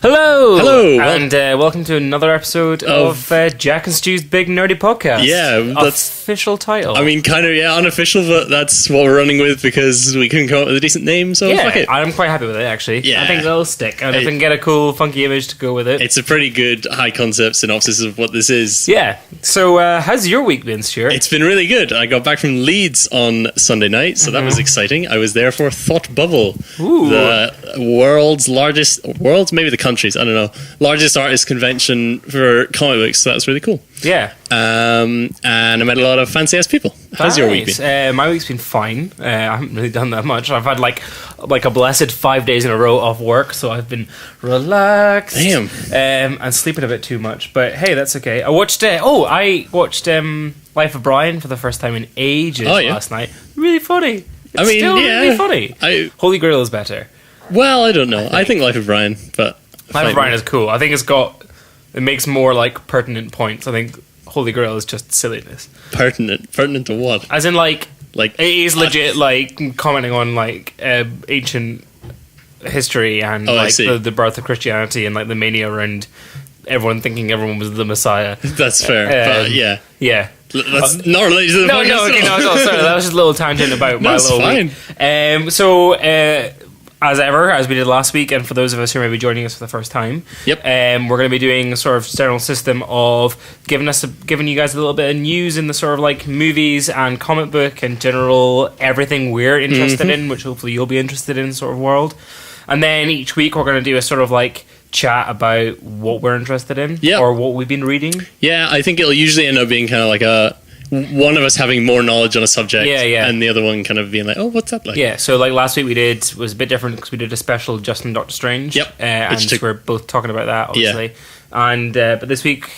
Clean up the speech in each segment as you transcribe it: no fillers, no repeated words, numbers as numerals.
Hello! Hello! And welcome to another episode of Jack and Stu's Big Nerdy Podcast. Yeah, that's... Official title. I mean, kind of, yeah, unofficial, but that's what we're running with because we couldn't come up with a decent name, so fuck it. I'm quite happy with it, actually. Yeah. I think that'll stick. And if we can get a cool, funky image to go with it. It's a pretty good high-concept synopsis of what this is. Yeah. So, how's your week been, Stuart? It's been really good. I got back from Leeds on Sunday night, so that was exciting. I was there for Thought Bubble, the maybe the country's, I don't know, largest artist convention for comic books, so that was really cool. Yeah. And I met a lot of fancy-ass people. How's your week been? My week's been fine. I haven't really done that much. I've had like a blessed 5 days in a row off work, so I've been relaxed. Damn. And sleeping a bit too much, but hey, that's okay. I watched Life of Brian for the first time in ages last night. Really funny. It's really funny. Holy Grail is better. Well, I don't know. I think Life of Brian, but... Life of Brian is cool. I think it makes more like pertinent points. I think Holy Grail is just silliness. Pertinent to what? As in like it is legit like commenting on like ancient history and like the birth of Christianity and like the mania around everyone thinking everyone was the Messiah. That's fair. But yeah. That's not related to the podcast. No, sorry, that was just a little tangent about my little week. As ever, as we did last week, and for those of us who may be joining us for the first time, we're going to be doing a sort of general system of giving you guys a little bit of news in the sort of like movies and comic book and general everything we're interested in, which hopefully you'll be interested in sort of world. And then each week we're going to do a sort of like chat about what we're interested in or what we've been reading. Yeah, I think it'll usually end up being kind of like one of us having more knowledge on a subject and the other one kind of being like, oh, what's that like? Yeah, so like last week was a bit different because we did a special Just and Doctor Strange. And we're both talking about that, obviously. And but this week,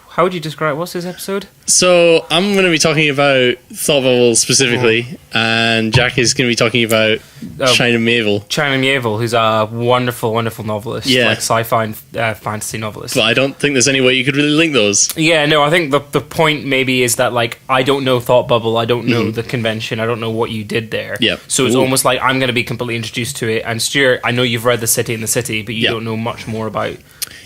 how would you describe, what's this episode? So I'm going to be talking about Thought Bubble specifically, and Jack is going to be talking about China Mieville. China Mieville, who's a wonderful, wonderful novelist, like sci-fi and fantasy novelist. But I don't think there's any way you could really link those. Yeah, no, I think the point maybe is that like I don't know Thought Bubble, I don't know the convention, I don't know what you did there. Yeah. So it's almost like I'm going to be completely introduced to it. And Stuart, I know you've read The City and the City, but you don't know much more about.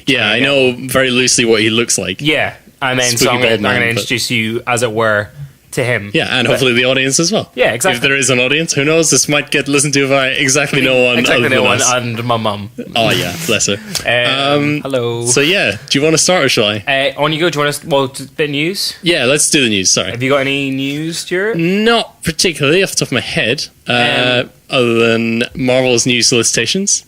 Yeah, I know very loosely what he looks like. Yeah, and then so I'm going to introduce you, as it were, to him. Yeah, and hopefully the audience as well. Yeah, exactly. If there is an audience, who knows? This might get listened to by exactly no one. Exactly no one, and my mum. Oh yeah, bless her. Hello. So yeah, do you want to start or shall I? On you go. Do you want to? Well, a bit of news. Yeah, let's do the news. Sorry. Have you got any news, Stuart? Not particularly off the top of my head. Other than Marvel's new solicitations.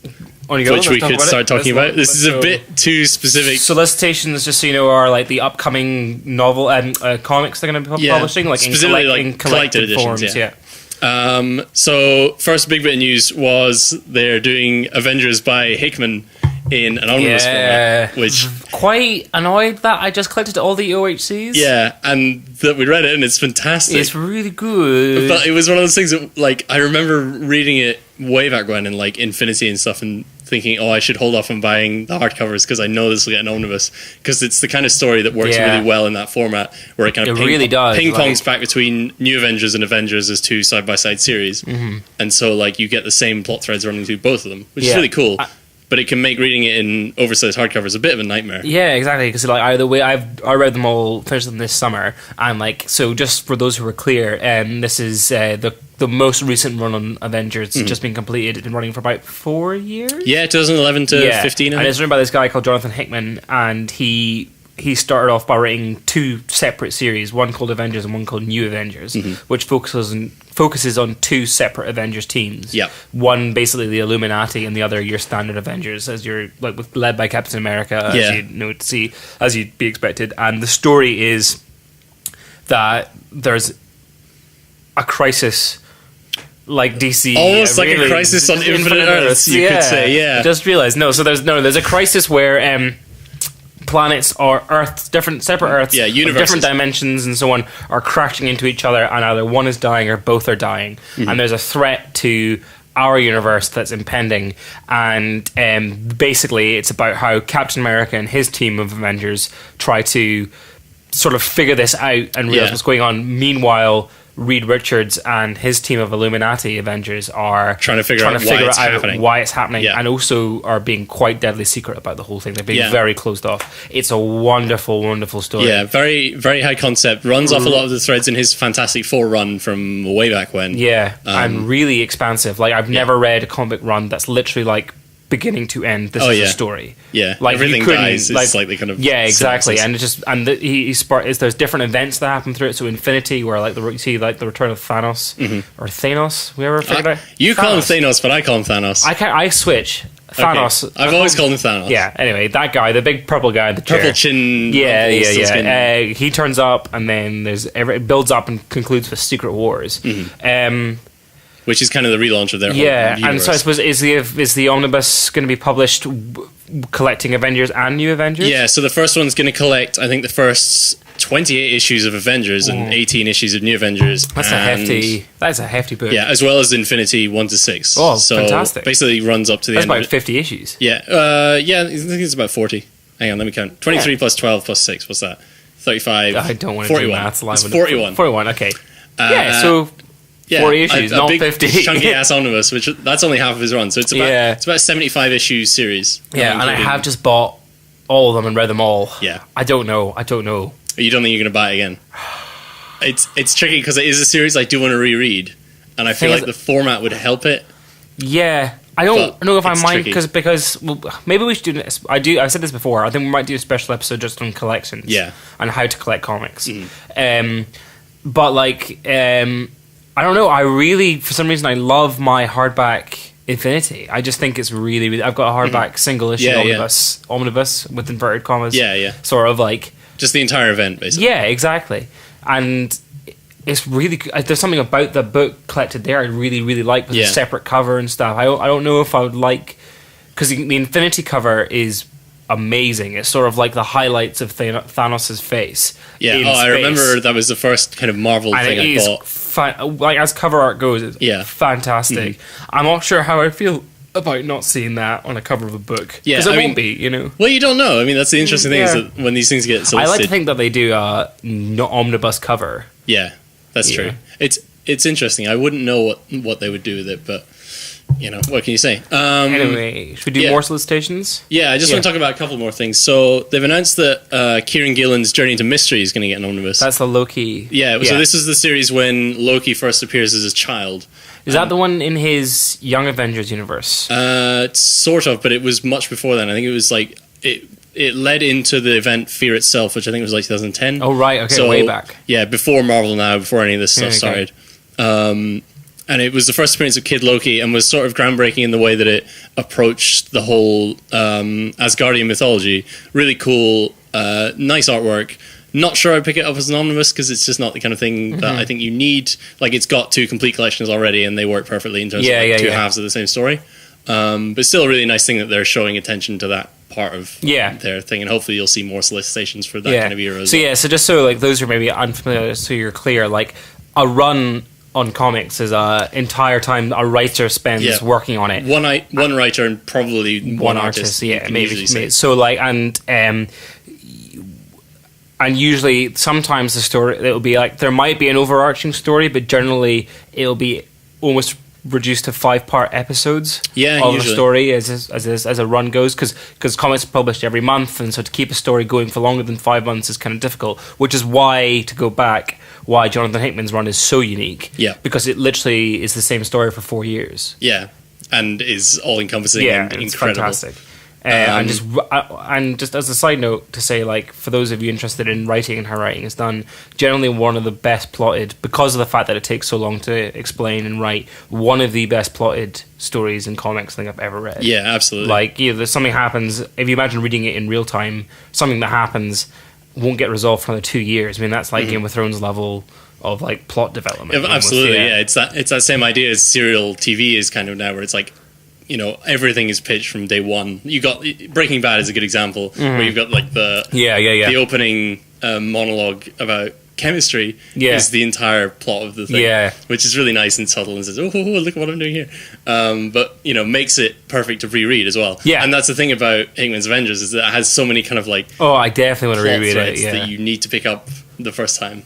Which we could start talking about. This is a bit too specific. Solicitations, just so you know, are like the upcoming novel and comics they're going to be publishing, like specifically in collected forms. So first big bit of news was they're doing Avengers by Hickman in an omnibus format, which quite annoyed that I just collected all the OHCs. Yeah, and that we read it and it's fantastic. It's really good. But it was one of those things that, like, I remember reading it way back when in like Infinity and stuff and thinking, I should hold off on buying the hardcovers because I know this will get an omnibus, because it's the kind of story that works really well in that format where it kind of ping-pongs back between New Avengers and Avengers as two side-by-side series, and so like you get the same plot threads running through both of them, which is really cool. But it can make reading it in oversized hardcovers a bit of a nightmare. Yeah, exactly. Because like I read them all, finished them this summer, and like so. Just for those who are clear, this is the most recent run on Avengers. It's just been completed. It's been running for about 4 years. Yeah, 2011 to 15. And it's written by this guy called Jonathan Hickman, and he started off by writing two separate series, one called Avengers and one called New Avengers, which focuses on two separate Avengers teams. Yeah. One basically the Illuminati and the other your standard Avengers, as you're like led by Captain America, as you'd be expected. And the story is that there's a crisis, like DC, almost like a crisis on Infinite Earths, you could say. Yeah. I just realized there's a crisis where planets or Earths, separate Earths, different dimensions and so on, are crashing into each other, and either one is dying or both are dying, and there's a threat to our universe that's impending, and basically it's about how Captain America and his team of Avengers try to sort of figure this out and realize what's going on. Meanwhile, Reed Richards and his team of Illuminati Avengers are trying to figure out why it's happening, yeah. and also are being quite deadly secret about the whole thing. They're being very closed off. It's a wonderful, wonderful story. Yeah, very, very high concept. Runs off a lot of the threads in his Fantastic Four run from way back when. Yeah, and really expansive. Like, I've never read a comic run that's literally like beginning to end. This is a story. Yeah, like everything dies. It's like the kind of exactly. synopsis. And it just there's different events that happen through it. So Infinity, where like you see like the return of Thanos or Thanos. We ever figured out? You call him Thanos, but I call him Thanos. I switch. Thanos. Okay. I've always called him Thanos. Yeah. Anyway, that guy, the big purple guy, the purple chin. Yeah. He turns up, and then it builds up and concludes with Secret Wars. Which is kind of the relaunch of their whole universe. And so I suppose is the omnibus going to be published collecting Avengers and New Avengers? Yeah, so the first one's going to collect, I think, the first 28 issues of Avengers and 18 issues of New Avengers. That's a hefty book. Yeah, as well as Infinity 1 to 6. Oh, so fantastic! Basically, runs up to the That's end. about of it. 50 issues. Yeah, I think it's about 40. Hang on, let me count. 23 plus 12 plus 6. What's that? 35. I don't want to 41. do maths live. It's 41. 41. Okay. So. 40 issues, not big 50. Chunky ass omnibus, which that's only half of his run. So it's about a 75 issue series. Yeah, and I have just bought all of them and read them all. Yeah. I don't know. You don't think you're going to buy it again? It's tricky because it is a series I do want to reread, and I feel like the format would help it. Yeah. I don't know if I mind because maybe we should do this. I've said this before. I think we might do a special episode just on collections. Yeah. And how to collect comics. But like I don't know. I really, for some reason, I love my hardback Infinity. I just think it's really, really. I've got a hardback single issue omnibus with inverted commas. Yeah. Sort of like just the entire event, basically. Yeah, exactly. And it's really. There's something about the book collected there I really, really like with a separate cover and stuff. I don't know if I would like because the Infinity cover is amazing. It's sort of like the highlights of Thanos' face. Yeah, I remember that was the first kind of Marvel thing I bought. Like as cover art goes, it's fantastic. I'm not sure how I feel about not seeing that on a cover of a book. Yeah, because it won't be, you know. Well, you don't know. I mean, that's the interesting thing is that when these things get solicited. I like to think that they do a omnibus cover. Yeah, that's true. It's interesting. I wouldn't know what they would do with it, but. You know, what can you say? Anyway, should we do more solicitations? Yeah, I just want to talk about a couple more things. So they've announced that Kieran Gillen's Journey into Mystery is going to get an omnibus. That's the Loki. Yeah, so this is the series when Loki first appears as a child. Is that the one in his Young Avengers universe? Sort of, but it was much before then. I think it was like... It led into the event Fear Itself, which I think was like 2010. Oh, right. Okay, so, way back. Yeah, before Marvel Now, before any of this stuff started. And it was the first appearance of Kid Loki and was sort of groundbreaking in the way that it approached the whole Asgardian mythology. Really cool, nice artwork. Not sure I'd pick it up as an omnibus because it's just not the kind of thing that I think you need. Like, it's got 2 complete collections already and they work perfectly in terms of two halves of the same story. But still a really nice thing that they're showing attention to that part of their thing, and hopefully you'll see more solicitations for that kind of era as well. So just so like those who are maybe unfamiliar, so you're clear, like a run on comics is a entire time a writer spends working on it. One writer and probably one artist. Maybe. So like and usually sometimes the story it'll be like there might be an overarching story, but generally it'll be almost reduced to 5-part episodes of the story as a run goes, because comics are published every month, and so to keep a story going for longer than 5 months is kind of difficult, which is why, to go back, why Jonathan Hickman's run is so unique, because it literally is the same story for 4 years, and is all encompassing and it's incredible. Fantastic. And just as a side note to say, like, for those of you interested in writing and how writing is done, generally one of the best plotted, because of the fact that it takes so long to explain and write, one of the best plotted stories in comics I think I've ever read. Yeah, absolutely. Like, there's something happens, if you imagine reading it in real time, something that happens won't get resolved for another 2 years. I mean, that's like Game of Thrones level of like plot development. Absolutely, it's that same idea as serial TV is kind of now, where it's like, you know, everything is pitched from day one. You got Breaking Bad is a good example, where you've got like the opening monologue about chemistry is the entire plot of the thing, which is really nice and subtle and says, oh, look at what I'm doing here, but you know, makes it perfect to reread as well. And that's the thing about Hickman's Avengers, is that it has so many kind of like I definitely want to reread it that you need to pick up the first time.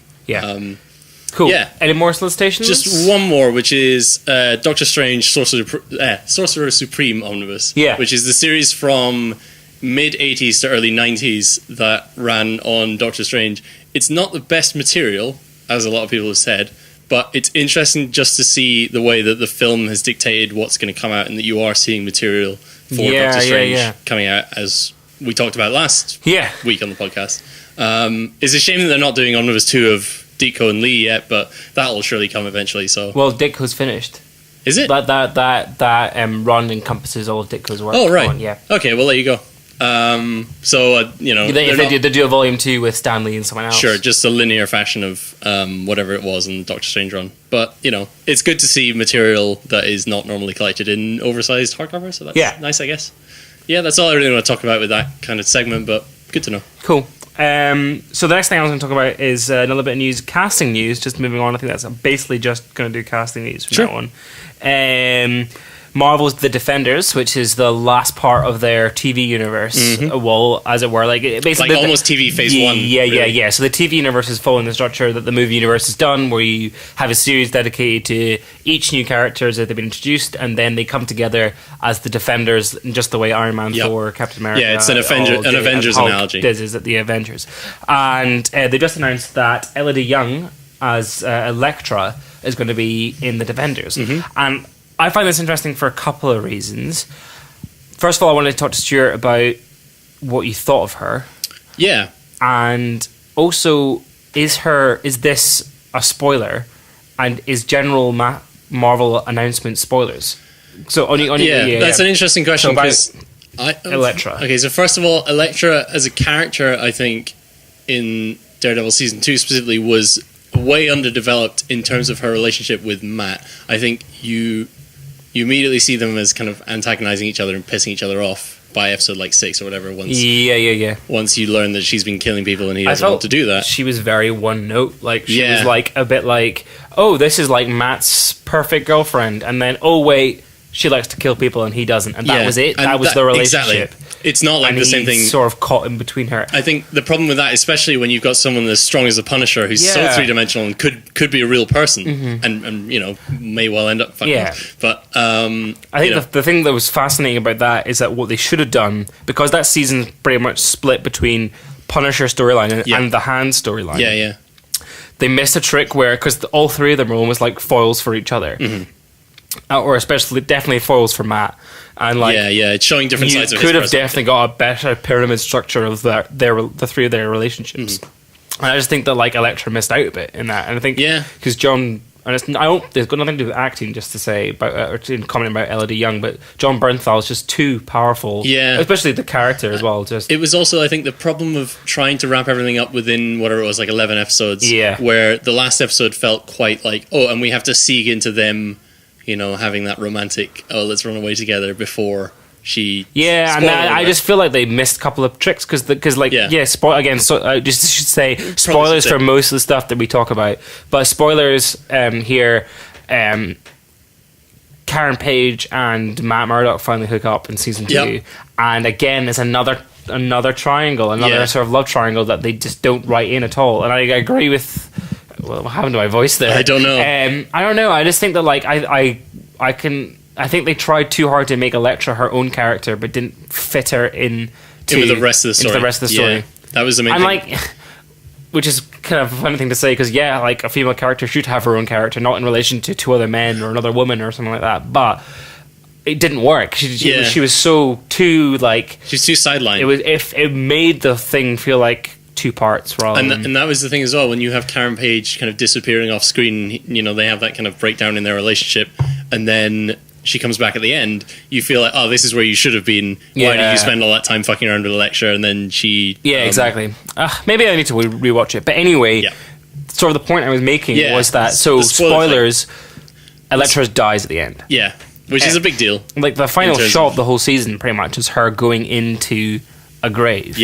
Cool. Yeah. Any more solicitations? Just one more, which is Doctor Strange Sorcerer Supreme Omnibus. Yeah. Which is the series from mid-80s to early 90s that ran on Doctor Strange. It's not the best material, as a lot of people have said, but it's interesting just to see the way that the film has dictated what's going to come out, and that you are seeing material for Doctor Strange coming out, as we talked about last week on the podcast. It's a shame that they're not doing Omnibus 2 of Ditko and Lee yet, but that'll surely come eventually. So, well, Ditko's finished. Is it? That run encompasses all of Ditko's work. Oh, right. Yeah. Okay, well, there you go. They do a volume 2 with Stan Lee and someone else. Sure, just a linear fashion of whatever it was in the Doctor Strange run. But, it's good to see material that is not normally collected in oversized hardcover, so that's nice, I guess. Yeah, that's all I really want to talk about with that kind of segment, but good to know. Cool. So the next thing I was going to talk about is another bit of news, casting news. Just moving on, I think that's basically just going to do casting news from that one. Marvel's The Defenders, which is the last part of their TV universe, well, as it were, basically almost TV phase 1. Yeah. So the TV universe is following the structure that the movie universe has done, where you have a series dedicated to each new characters that they've been introduced, and then they come together as the Defenders, just the way Iron Man, Thor, Captain America. Yeah, it's an Avengers analogy. This is at the Avengers, and they just announced that Elodie Young as Elektra is going to be in the Defenders, and I find this interesting for a couple of reasons. First of all, I wanted to talk to Stuart about what you thought of her. Yeah. And also, is this a spoiler? And is general Marvel announcement spoilers? So that's an interesting question, because Elektra. Okay, so first of all, Elektra as a character, I think, in Daredevil Season 2 specifically, was way underdeveloped in terms of her relationship with Matt. I think you immediately see them as kind of antagonizing each other and pissing each other off by episode 6 or whatever. Once you learn that she's been killing people and he doesn't want to do that. She was very one note. She was a bit like, oh, this is like Matt's perfect girlfriend, and then, oh wait, she likes to kill people and he doesn't, and that was it. That was the relationship. Exactly. It's not like the same thing. Sort of caught in between her. I think the problem with that, especially when you've got someone as strong as the Punisher, who's so three-dimensional and could be a real person, and may well end up fucking. Yeah. But I think the thing that was fascinating about that is that what they should have done, because that season's pretty much split between Punisher storyline and the Hand storyline. Yeah. They missed a trick where, because all three of them were almost like foils for each other. Or especially definitely foils for Matt, and it's showing different sides of his could have definitely got a better pyramid structure of the three of their relationships. And I just think that Elektra missed out a bit in that, and I think because John, and there's got nothing to do with acting, just to say about or to comment about Elodie Young, but John Bernthal is just too powerful, especially the character as well. It was also, I think, the problem of trying to wrap everything up within whatever it was, 11 episodes, where the last episode felt quite and we have to seek into them, having that romantic, let's run away together before she... Yeah, and I just feel like they missed a couple of tricks, because I just should say, spoilers for most of the stuff that we talk about, but spoilers here, Karen Page and Matt Murdock finally hook up in season 2, and again, it's another triangle, sort of love triangle that they just don't write in at all, and I agree with... Well, what happened to my voice there? I don't know. I don't know. I just think that I think they tried too hard to make Elektra her own character, but didn't fit her into the rest of the story. Yeah, that was the main thing. Which is kind of a funny thing to say, because a female character should have her own character, not in relation to two other men or another woman or something like that. But it didn't work. She was so too she's too sidelined. It made the thing feel like two parts rather and that was the thing as well, when you have Karen Page kind of disappearing off screen, they have that kind of breakdown in their relationship, and then she comes back at the end, you feel like, oh, this is where you should have been. Why did you spend all that time fucking around with Elektra? And then she exactly. Maybe I need to rewatch it, but anyway, sort of the point I was making was that, so spoilers, Elektra dies at the end, which is a big deal. The final shot of the whole season pretty much is her going into a grave,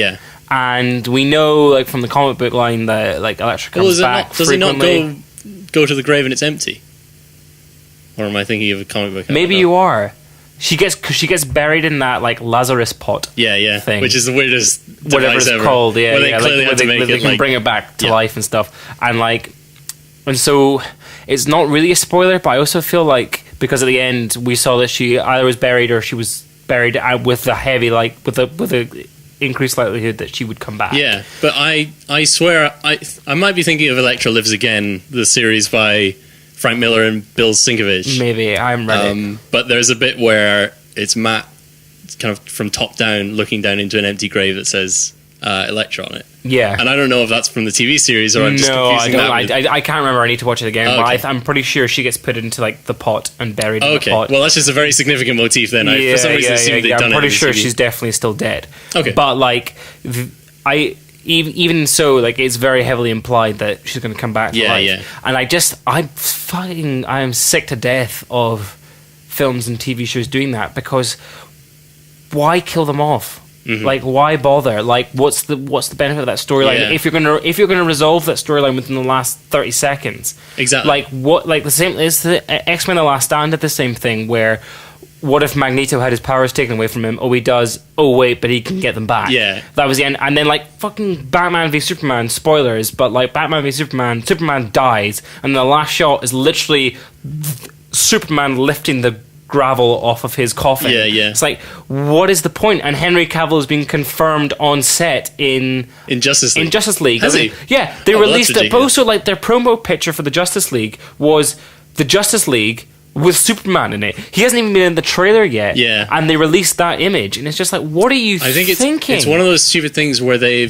and we know from the comic book line that Elektra comes back does frequently. It not go to the grave and it's empty? Or am I thinking of a comic book? Maybe you are. She gets buried in that Lazarus pot. Thing, which is the weirdest whatever it's ever. called. Where they clearly had to make they can bring it back to life and stuff. And And so it's not really a spoiler, but I also feel like because at the end we saw that she either was buried or she was buried with a heavy, like with a increased likelihood that she would come back. Yeah, but I swear I might be thinking of Elektra Lives Again, the series by Frank Miller and Bill Sienkiewicz. Maybe, I haven't read it. But there's a bit where it's Matt kind of from top down looking down into an empty grave that says Elektra on it. Yeah. And I don't know if that's from the TV series or I'm just confusing that with... I can't remember. I need to watch it again. But I'm pretty sure she gets put into like the pot and buried in the pot. Well, that's just a very significant motif then. For some reason assumed they'd done it. I'm pretty sure she's definitely still dead. Okay. But like, even so, like, it's very heavily implied that she's going to come back to life. Yeah. And I am sick to death of films and TV shows doing that, because why kill them off? Mm-hmm. Like, why bother? Like, what's the benefit of that storyline? Yeah. If you're gonna resolve that storyline within the last 30 seconds, exactly. Like what? Like the same. It's the X-Men: The Last Stand did the same thing. Where what if Magneto had his powers taken away from him? Oh, he does. Oh, wait, but he can get them back. Yeah, that was the end. And then like fucking Batman v Superman. Spoilers, but like Batman v Superman. Superman dies, and the last shot is literally Superman lifting the gravel off of his coffin. Yeah. It's like, what is the point? And Henry Cavill has been confirmed on set in Justice League. In Justice League. Has he? Yeah, they released it. But also, like, their promo picture for the Justice League was the Justice League with Superman in it. He hasn't even been in the trailer yet. Yeah. And they released that image, and it's just like, what are you thinking? It's one of those stupid things where they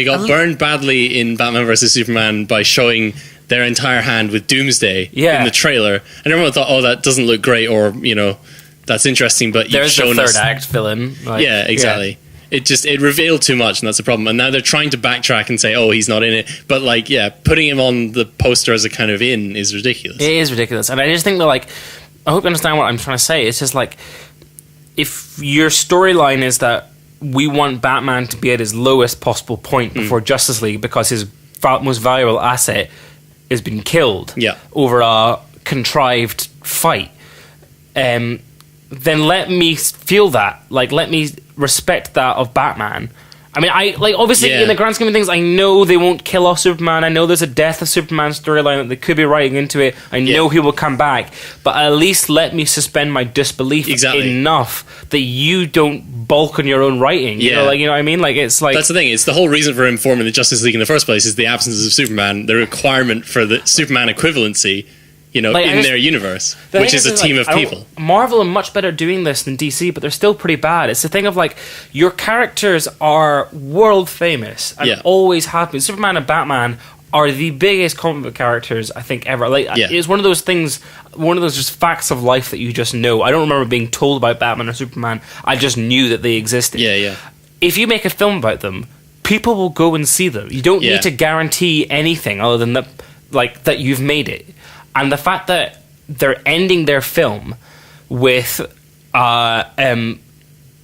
got burned badly in Batman vs Superman by showing their entire hand with Doomsday in the trailer, and everyone thought, "Oh, that doesn't look great," or that's interesting. But there's the third act villain. Like, yeah, exactly. Yeah. It revealed too much, and that's the problem. And now they're trying to backtrack and say, "Oh, he's not in it." But putting him on the poster as a kind of in is ridiculous. It is ridiculous, and I just think that I hope you understand what I'm trying to say. It's just like, if your storyline is that we want Batman to be at his lowest possible point before Justice League because his most valuable asset has been killed over a contrived fight, then let me feel that. Like, let me respect that of Batman. I mean, obviously in the grand scheme of things, I know they won't kill off Superman. I know there's a death of Superman storyline that they could be writing into it. I know he will come back, but at least let me suspend my disbelief enough that you don't balk on your own writing. You know what I mean? Like, it's like, that's the thing. It's the whole reason for him forming the Justice League in the first place is the absence of Superman, the requirement for the Superman equivalency. In their universe, which is a team of people. Marvel are much better doing this than DC, but they're still pretty bad. It's the thing of like, your characters are world famous and always have been. Superman and Batman are the biggest comic book characters I think ever. Like, it's one of those things, one of those just facts of life that you just know. I don't remember being told about Batman or Superman. I just knew that they existed. Yeah. If you make a film about them, people will go and see them. You don't need to guarantee anything other than that you've made it. And the fact that they're ending their film with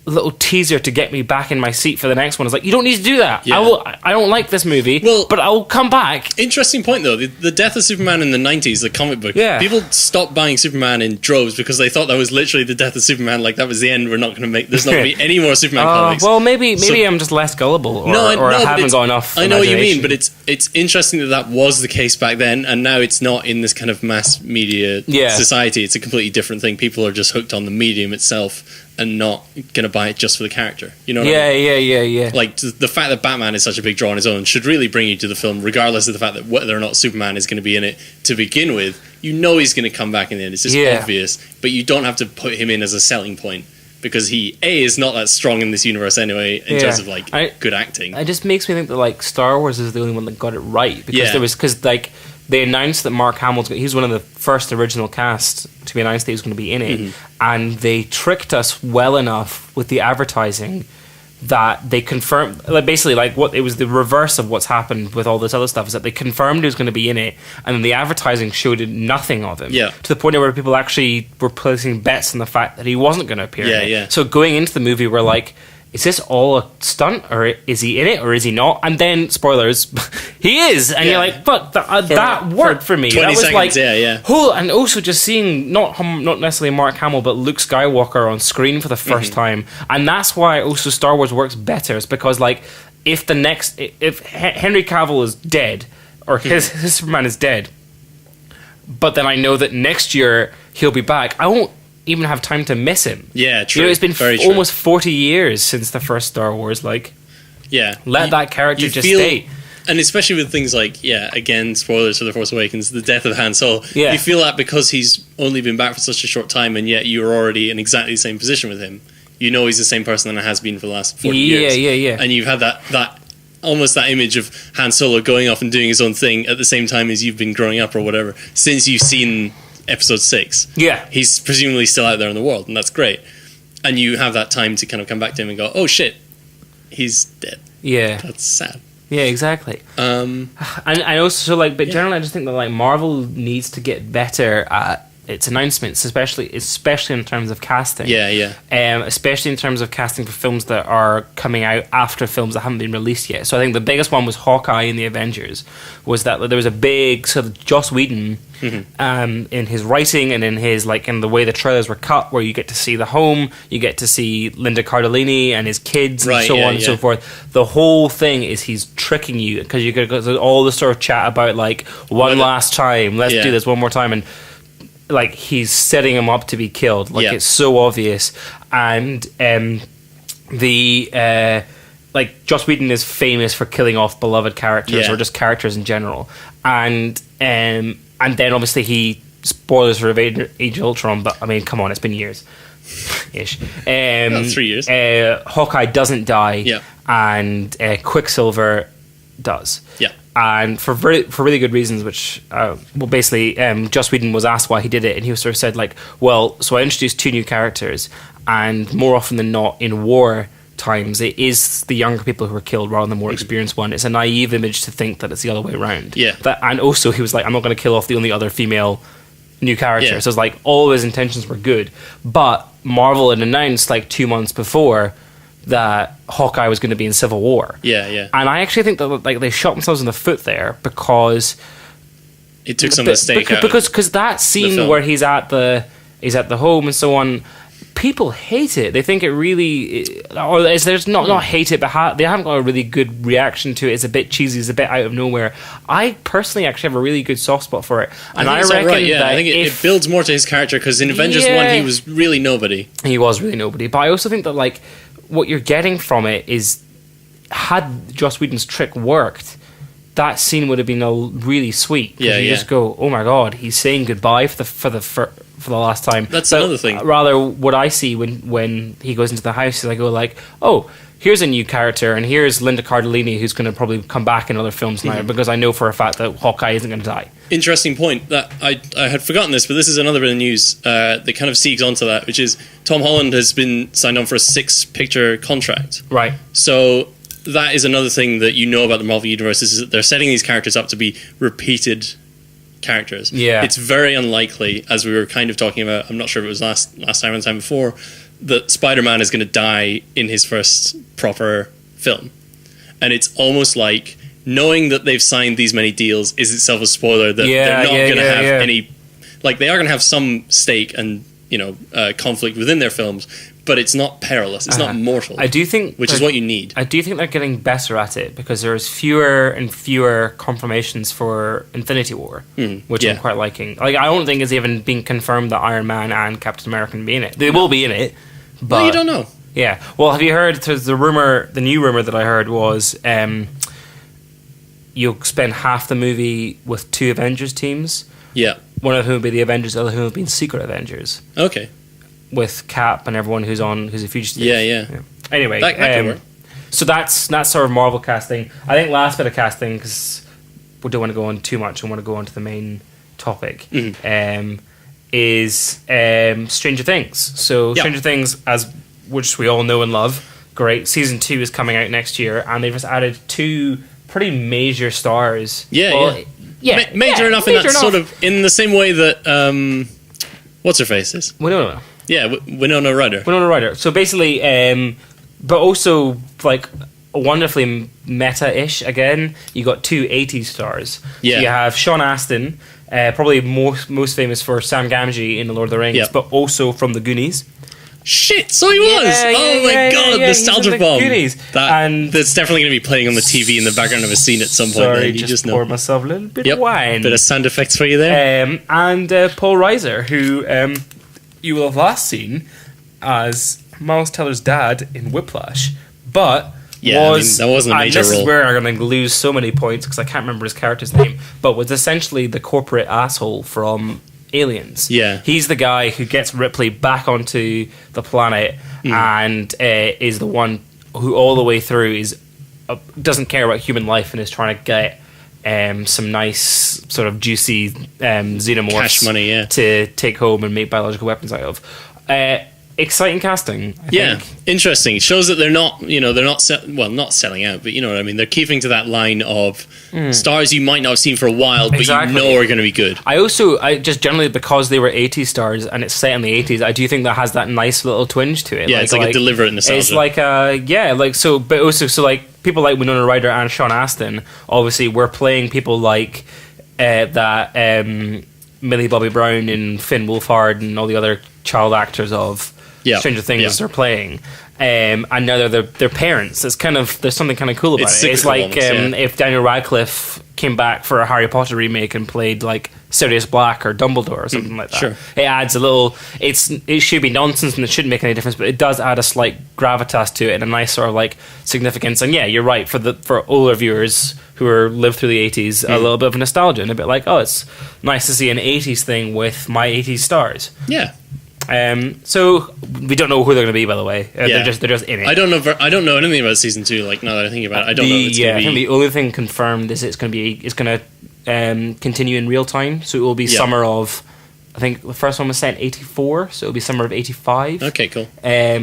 little teaser to get me back in my seat for the next one is like, you don't need to do that. I don't like this movie, but I will come back. Interesting point though. The death of Superman in the 90s, the comic book, people stopped buying Superman in droves because they thought that was literally the death of Superman. Like, that was the end. There's not going to be any more Superman comics. Well, maybe I'm just less gullible, or I haven't got enough. I know what you mean, but it's interesting that was the case back then, and now it's not in this kind of mass media society. It's a completely different thing. People are just hooked on the medium itself and not going to buy it just for the character. You know what I mean? Yeah. Like, the fact that Batman is such a big draw on his own should really bring you to the film, regardless of the fact that whether or not Superman is going to be in it to begin with. You know he's going to come back in the end. It's just obvious. But you don't have to put him in as a selling point, because he, is not that strong in this universe anyway, in terms of, good acting. It just makes me think that, Star Wars is the only one that got it right. Because they announced that Mark Hamill's... He was one of the first original cast to be announced that he was going to be in it. And they tricked us well enough with the advertising that they confirmed... what it was the reverse of what's happened with all this other stuff, is that they confirmed he was going to be in it, and then the advertising showed nothing of him. To the point where people actually were placing bets on the fact that he wasn't going to appear in it. So going into the movie, we're like... Is this all a stunt, or is he in it, or is he not? And then, spoilers, he is, and you're like, "But that worked for me." 20 that was seconds, and also just seeing not necessarily Mark Hamill, but Luke Skywalker on screen for the first time, and that's why also Star Wars works better. Is because if Henry Cavill is dead, or his Superman is dead, but then I know that next year he'll be back. I won't even have time to miss him. Yeah, true. You know, it's been almost 40 years since the first Star Wars. Like, let that character just stay. And especially with things like, again, spoilers for The Force Awakens, the death of Han Solo. Yeah. You feel that because he's only been back for such a short time, and yet you're already in exactly the same position with him. You know he's the same person that has been for the last 40 years. Yeah. And you've had that almost that image of Han Solo going off and doing his own thing at the same time as you've been growing up or whatever, since you've seen Episode 6. Yeah. He's presumably still out there in the world, and that's great. And you have that time to kind of come back to him and go, oh shit, he's dead. Yeah. That's sad. Yeah, exactly. And also, like, but generally, I just think that, like, Marvel needs to get better at its announcements, especially in terms of casting. Yeah. Especially in terms of casting for films that are coming out after films that haven't been released yet. So I think the biggest one was Hawkeye in the Avengers. Was that there was a big sort of Joss Whedon in his writing and in his in the way the trailers were cut, where you get to see the home, you get to see Linda Cardellini and his kids and so on and so forth. The whole thing is he's tricking you because you get all the sort of chat about like last time, let's do this one more time, and like he's setting him up to be killed. Like it's so obvious, and Joss Whedon is famous for killing off beloved characters or just characters in general, and then obviously he spoilers for Age of Ultron, but I mean, come on, it's been years. Ish. 3 years. Hawkeye doesn't die, and Quicksilver does. Yeah. And for really good reasons, which basically Joss Whedon was asked why he did it, and he sort of said like, well, so I introduced 2 new characters, and more often than not in war times it is the younger people who are killed rather than the more experienced one. It's a naive image to think that it's the other way around. And also he was like, I'm not going to kill off the only other female new character. So it's like all of his intentions were good, but Marvel had announced like 2 months before that Hawkeye was going to be in Civil War. And I actually think that like they shot themselves in the foot there because it took some of the stake out. Because that scene where he's at the home and so on, people hate it. They think it really, or there's not hate it, but they haven't got a really good reaction to it. It's a bit cheesy. It's a bit out of nowhere. I personally actually have a really good soft spot for it, and I reckon that I think it builds more to his character because in Avengers 1 he was really nobody. He was really nobody, but I also think that like what you're getting from it is, had Joss Whedon's trick worked, that scene would have been really sweet. You just go, oh my god, he's saying goodbye for the last time. That's another thing. Rather, what I see when he goes into the house is I go like, oh, here's a new character, and here's Linda Cardellini, who's going to probably come back in other films now, because I know for a fact that Hawkeye isn't going to die. Interesting point. That I had forgotten this, but this is another bit of news that kind of segues onto that, which is Tom Holland has been signed on for a 6-picture contract. Right. So that is another thing that you know about the Marvel Universe, is that they're setting these characters up to be repeated characters. It's very unlikely, as we were kind of talking about, I'm not sure if it was last time or the time before, that Spider-Man is going to die in his first proper film. And it's almost like knowing that they've signed these many deals is itself a spoiler that they're not going to have any... Like, they are going to have some stake and, conflict within their films, but it's not perilous. It's not mortal. I do think... Which is what you need. I do think they're getting better at it, because there's fewer and fewer confirmations for Infinity War, which I'm quite liking. Like, I don't think it's even been confirmed that Iron Man and Captain America will be in it. They will be in it, but... Well, you don't know. Yeah. Well, have you heard... The new rumor that I heard was you'll spend half the movie with 2 Avengers teams. Yeah. One of whom will be the Avengers, the other whom will be Secret Avengers. Okay. With Cap and everyone who's a fugitive. Yeah. Anyway, that could work. So that's sort of Marvel casting. I think last bit of casting, because we don't want to go on too much, I want to go on to the main topic, is Stranger Things. So Stranger Things, which we all know and love, great. Season 2 is coming out next year, and they've just added 2 pretty major stars. Major enough sort of in the same way that what's her face is. Winona. Yeah, Winona Ryder. So basically, but also like wonderfully meta-ish again. You got 2 80s stars. Yeah. So you have Sean Astin, probably most famous for Sam Gamgee in The Lord of the Rings, but also from The Goonies. Shit, so he was! Oh my god, nostalgia bomb! That's definitely going to be playing on the TV in the background of a scene at some point. Sorry, just pour myself a little bit of wine. Bit of sound effects for you there. And Paul Reiser, who you will have last seen as Miles Teller's dad in Whiplash, but that wasn't a major role. This is where I'm going to lose so many points because I can't remember his character's name, but was essentially the corporate asshole from Aliens. Yeah. He's the guy who gets Ripley back onto the planet and is the one who all the way through doesn't care about human life and is trying to get some nice sort of juicy xenomorphs cash money, to take home and make biological weapons out of. Exciting casting, I think. Interesting. It shows that they're not, not selling out, but you know what I mean. They're keeping to that line of stars you might not have seen for a while, but you know are going to be good. I just generally, because they were 80s stars and it's set in the 80s, I do think that has that nice little twinge to it. Yeah, it's like a deliberate nostalgia. It's like but also like people like Winona Ryder and Sean Astin. Obviously, we're playing people like that Millie Bobby Brown and Finn Wolfhard and all the other child actors of Stranger Things they're playing, and now they're their parents. It's there's something kind of cool about it. It's like if Daniel Radcliffe came back for a Harry Potter remake and played like Sirius Black or Dumbledore or something like that. Sure. It adds a little. It should be nonsense and it shouldn't make any difference, but it does add a slight gravitas to it and a nice sort of like significance. And yeah, you're right, for older viewers who lived through the 80s, a little bit of nostalgia and a bit like, oh, it's nice to see an 80s thing with my 80s stars. Yeah. So we don't know who they're going to be, by the way. They're just in it. I don't know anything about season 2. Like now that I think about it, I don't know. If it's going to be. I think the only thing confirmed is it's going to continue in real time. So it will be summer of. I think the first one was set in 84, so it'll be summer of 85. Okay, cool.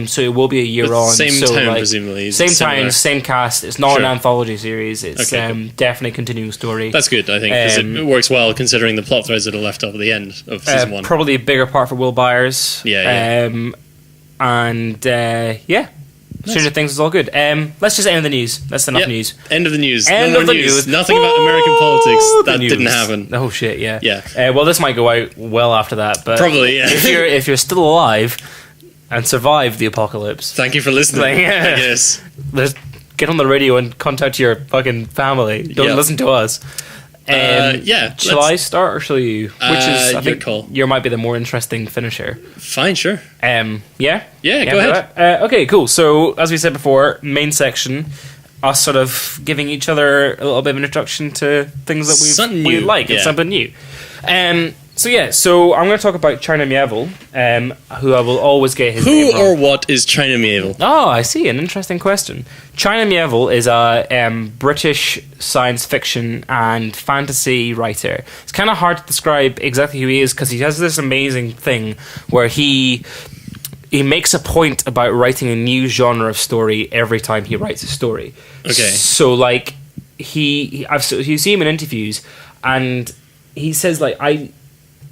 So it will be a year on. Same time, presumably. Same time, same cast. It's not an anthology series. It's definitely a continuing story. That's good, I think, because it works well considering the plot threads that are left off at the end of season 1. Probably a bigger part for Will Byers. Stranger Things is all good. Let's just end the news. That's enough news. End of the news. No more news. Nothing about American politics. That didn't happen. Oh shit! Yeah. Well, this might go out well after that, but probably. Yeah. If you're still alive and survive the apocalypse, thank you for listening. I guess. Get on the radio and contact your fucking family. Don't listen to us. Shall I start or shall you? Which is, I think, call. You might be the more interesting finisher. Fine, sure. Yeah, go ahead. Okay, cool. So, as we said before, main section, us sort of giving each other a little bit of an introduction to things that we like. It's something new. So I'm going to talk about China Mieville, who I will always get his name wrong. Who or what is China Mieville? Oh, I see. An interesting question. China Mieville is a British science fiction and fantasy writer. It's kind of hard to describe exactly who he is because he has this amazing thing where he makes a point about writing a new genre of story every time he writes a story. Okay. So, like, you see him in interviews and he says, like,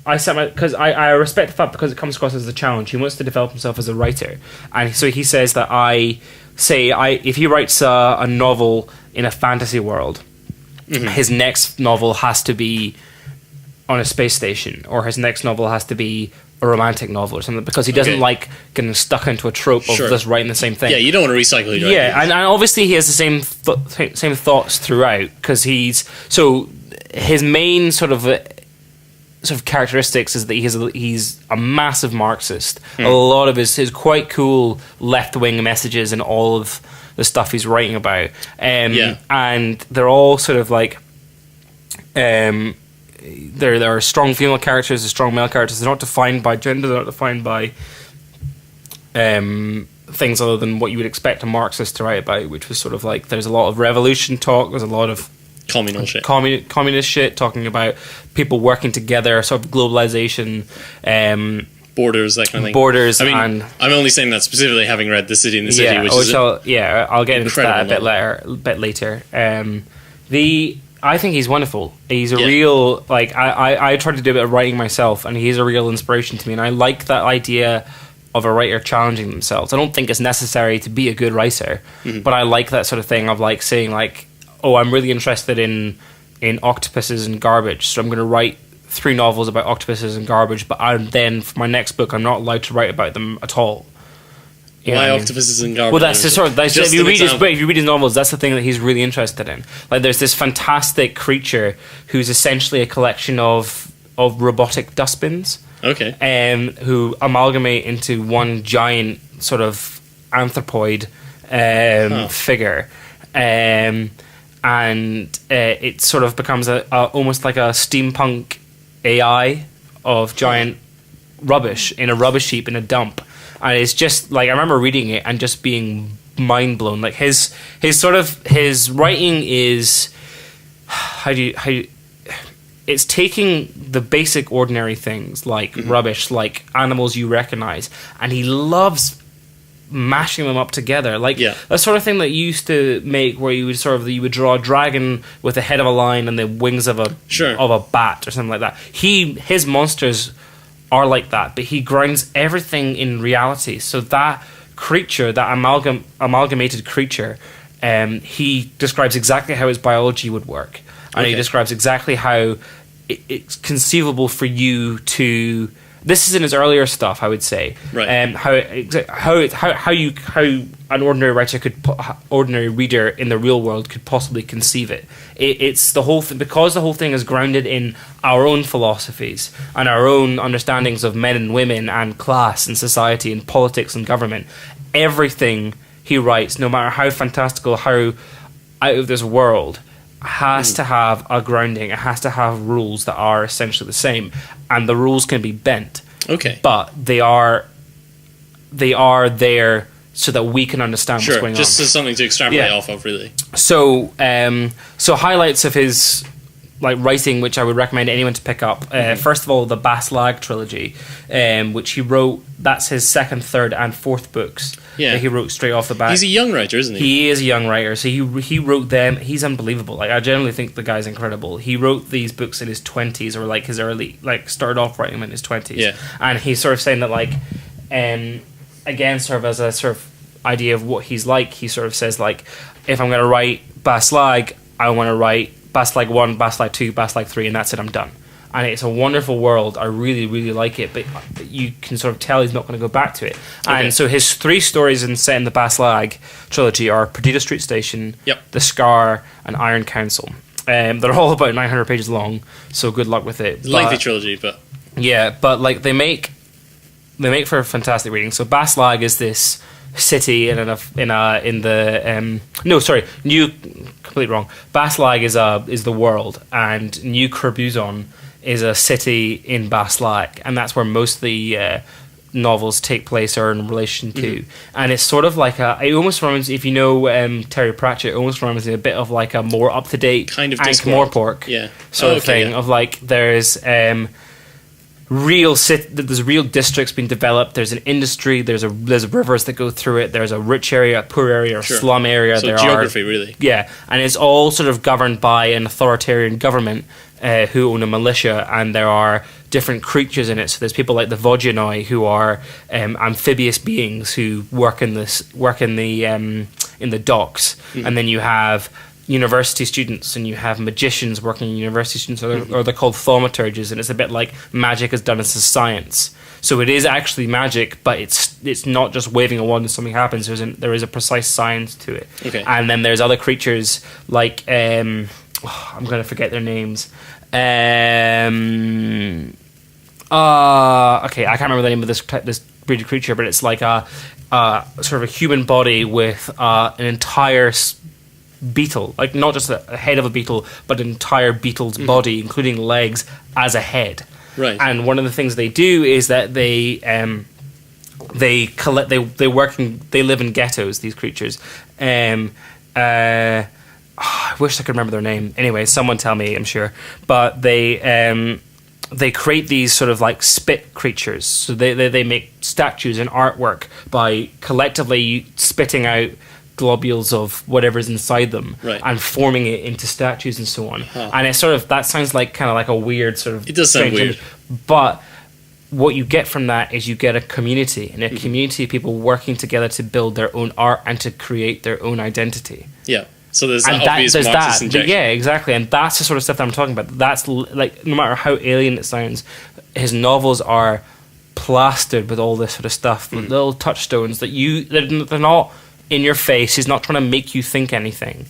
because I respect the fact because it comes across as a challenge. He wants to develop himself as a writer, and so he says that if he writes a novel in a fantasy world, his next novel has to be on a space station, or his next novel has to be a romantic novel or something, because he doesn't like getting stuck into a trope of just writing the same thing. Yeah, you don't want to recycle your ideas. And obviously he has the same thoughts throughout, because his main sort of characteristics is that he's a massive Marxist. A lot of his quite cool left-wing messages and all of the stuff he's writing about. And they're all sort of like there are strong female characters, there's strong male characters. They're not defined by gender, they're not defined by things other than what you would expect a Marxist to write about, which was sort of like there's a lot of revolution talk, there's a lot of communal shit. Communist shit, talking about people working together, sort of globalization, borders, that kind of thing. Borders. I mean, I'm only saying that specifically having read The City in the City, I'll get into that a bit later. I think he's wonderful. He's a real, like, I tried to do a bit of writing myself, and he's a real inspiration to me, and I like that idea of a writer challenging themselves. I don't think it's necessary to be a good writer, but I like that sort of thing of like saying like, oh, I'm really interested in octopuses and garbage, so I'm going to write 3 novels about octopuses and garbage, but then for my next book I'm not allowed to write about them at all. Why octopuses and garbage? Well, that's the sort of if you read his novels, that's the thing that he's really interested in. Like, there's this fantastic creature who's essentially a collection of robotic dustbins. Okay. Who amalgamate into one giant sort of anthropoid figure, and it sort of becomes a almost like a steampunk AI of giant rubbish in a rubbish heap in a dump. And it's just like, I remember reading it and just being mind blown. Like, his writing is it's taking the basic ordinary things like rubbish, like animals you recognize, and he loves mashing them up together. Like, that sort of thing that you used to make, where you would draw a dragon with the head of a lion and the wings of a bat or something like that. His monsters are like that, but he grounds everything in reality. So that creature, that amalgamated creature, he describes exactly how his biology would work, and he describes exactly how it's conceivable for you to. This is in his earlier stuff, I would say. Right. How an ordinary reader in the real world could possibly conceive it. It's the whole thing, because the whole thing is grounded in our own philosophies and our own understandings of men and women and class and society and politics and government. Everything he writes, no matter how fantastical, how out of this world, has to have a grounding. It has to have rules that are essentially the same, and the rules can be bent. Okay, but they are there so that we can understand what's going on. Just as something to extrapolate off of, really. So, highlights of his writing, which I would recommend anyone to pick up. First of all, the Baslag trilogy, which he wrote. That's his second, third, and fourth books. That he wrote straight off the bat. He's a young writer, isn't he? He is a young writer. So he wrote them. He's unbelievable. Like, I generally think the guy's incredible. He wrote these books in his 20s, or his early, started off writing them in his 20s. Yeah. And he's sort of saying that, again, sort of as a sort of idea of what he's like, he sort of says, if I'm going to write Baslag, I want to write Baslag 1, Baslag 2, Baslag 3, and that's it, I'm done. And it's a wonderful world. I really, really like it, but you can sort of tell he's not going to go back to it. Okay. And so his three stories set in the Baslag trilogy are Perdita Street Station, The Scar, and Iron Council. They're all about 900 pages long, so good luck with it. Lengthy trilogy, but... Yeah, but they make for fantastic reading. So Baslag is this city completely wrong. Baslag is the world, and New Kerbuzon is a city in Baslag, and that's where most of the novels take place or in relation to. And it's sort of like it almost reminds, if you know Terry Pratchett, it almost reminds me a bit of like a more up to date kind of Ankh-Morpork sort of thing. Of there's real districts being developed. There's an industry. There's rivers that go through it. There's a rich area, a poor area, or slum area. So geography, really. Yeah, and it's all sort of governed by an authoritarian government who own a militia, and there are different creatures in it. So there's people like the Vodyanoi, who are amphibious beings who work in the docks, and then you have university students, and you have magicians working in university students, or they're called thaumaturges, and it's a bit like magic is done as a science. So it is actually magic, but it's not just waving a wand and something happens. There is a precise science to it. Okay. And then there's other creatures like I'm going to forget their names. Okay, I can't remember the name of this breed of creature, but it's like a sort of a human body with an entire beetle, like not just a head of a beetle, but an entire beetle's body, including legs, as a head. Right. And one of the things they do is that they live in ghettos. These creatures. I wish I could remember their name. Anyway, someone tell me. I'm sure, but they create these sort of like spit creatures. So they make statues and artwork by collectively spitting out globules of whatever's inside them, and forming it into statues and so on. And it's sort of, that sounds like kind of like a weird sort of... It does sound weird. But what you get from that is you get a community, and a community of people working together to build their own art and to create their own identity. Yeah. So there's that obvious Marxist injection. Yeah, exactly. And that's the sort of stuff that I'm talking about. That's like, no matter how alien it sounds, his novels are plastered with all this sort of stuff, with little touchstones they're not in your face. He's not trying to make you think anything,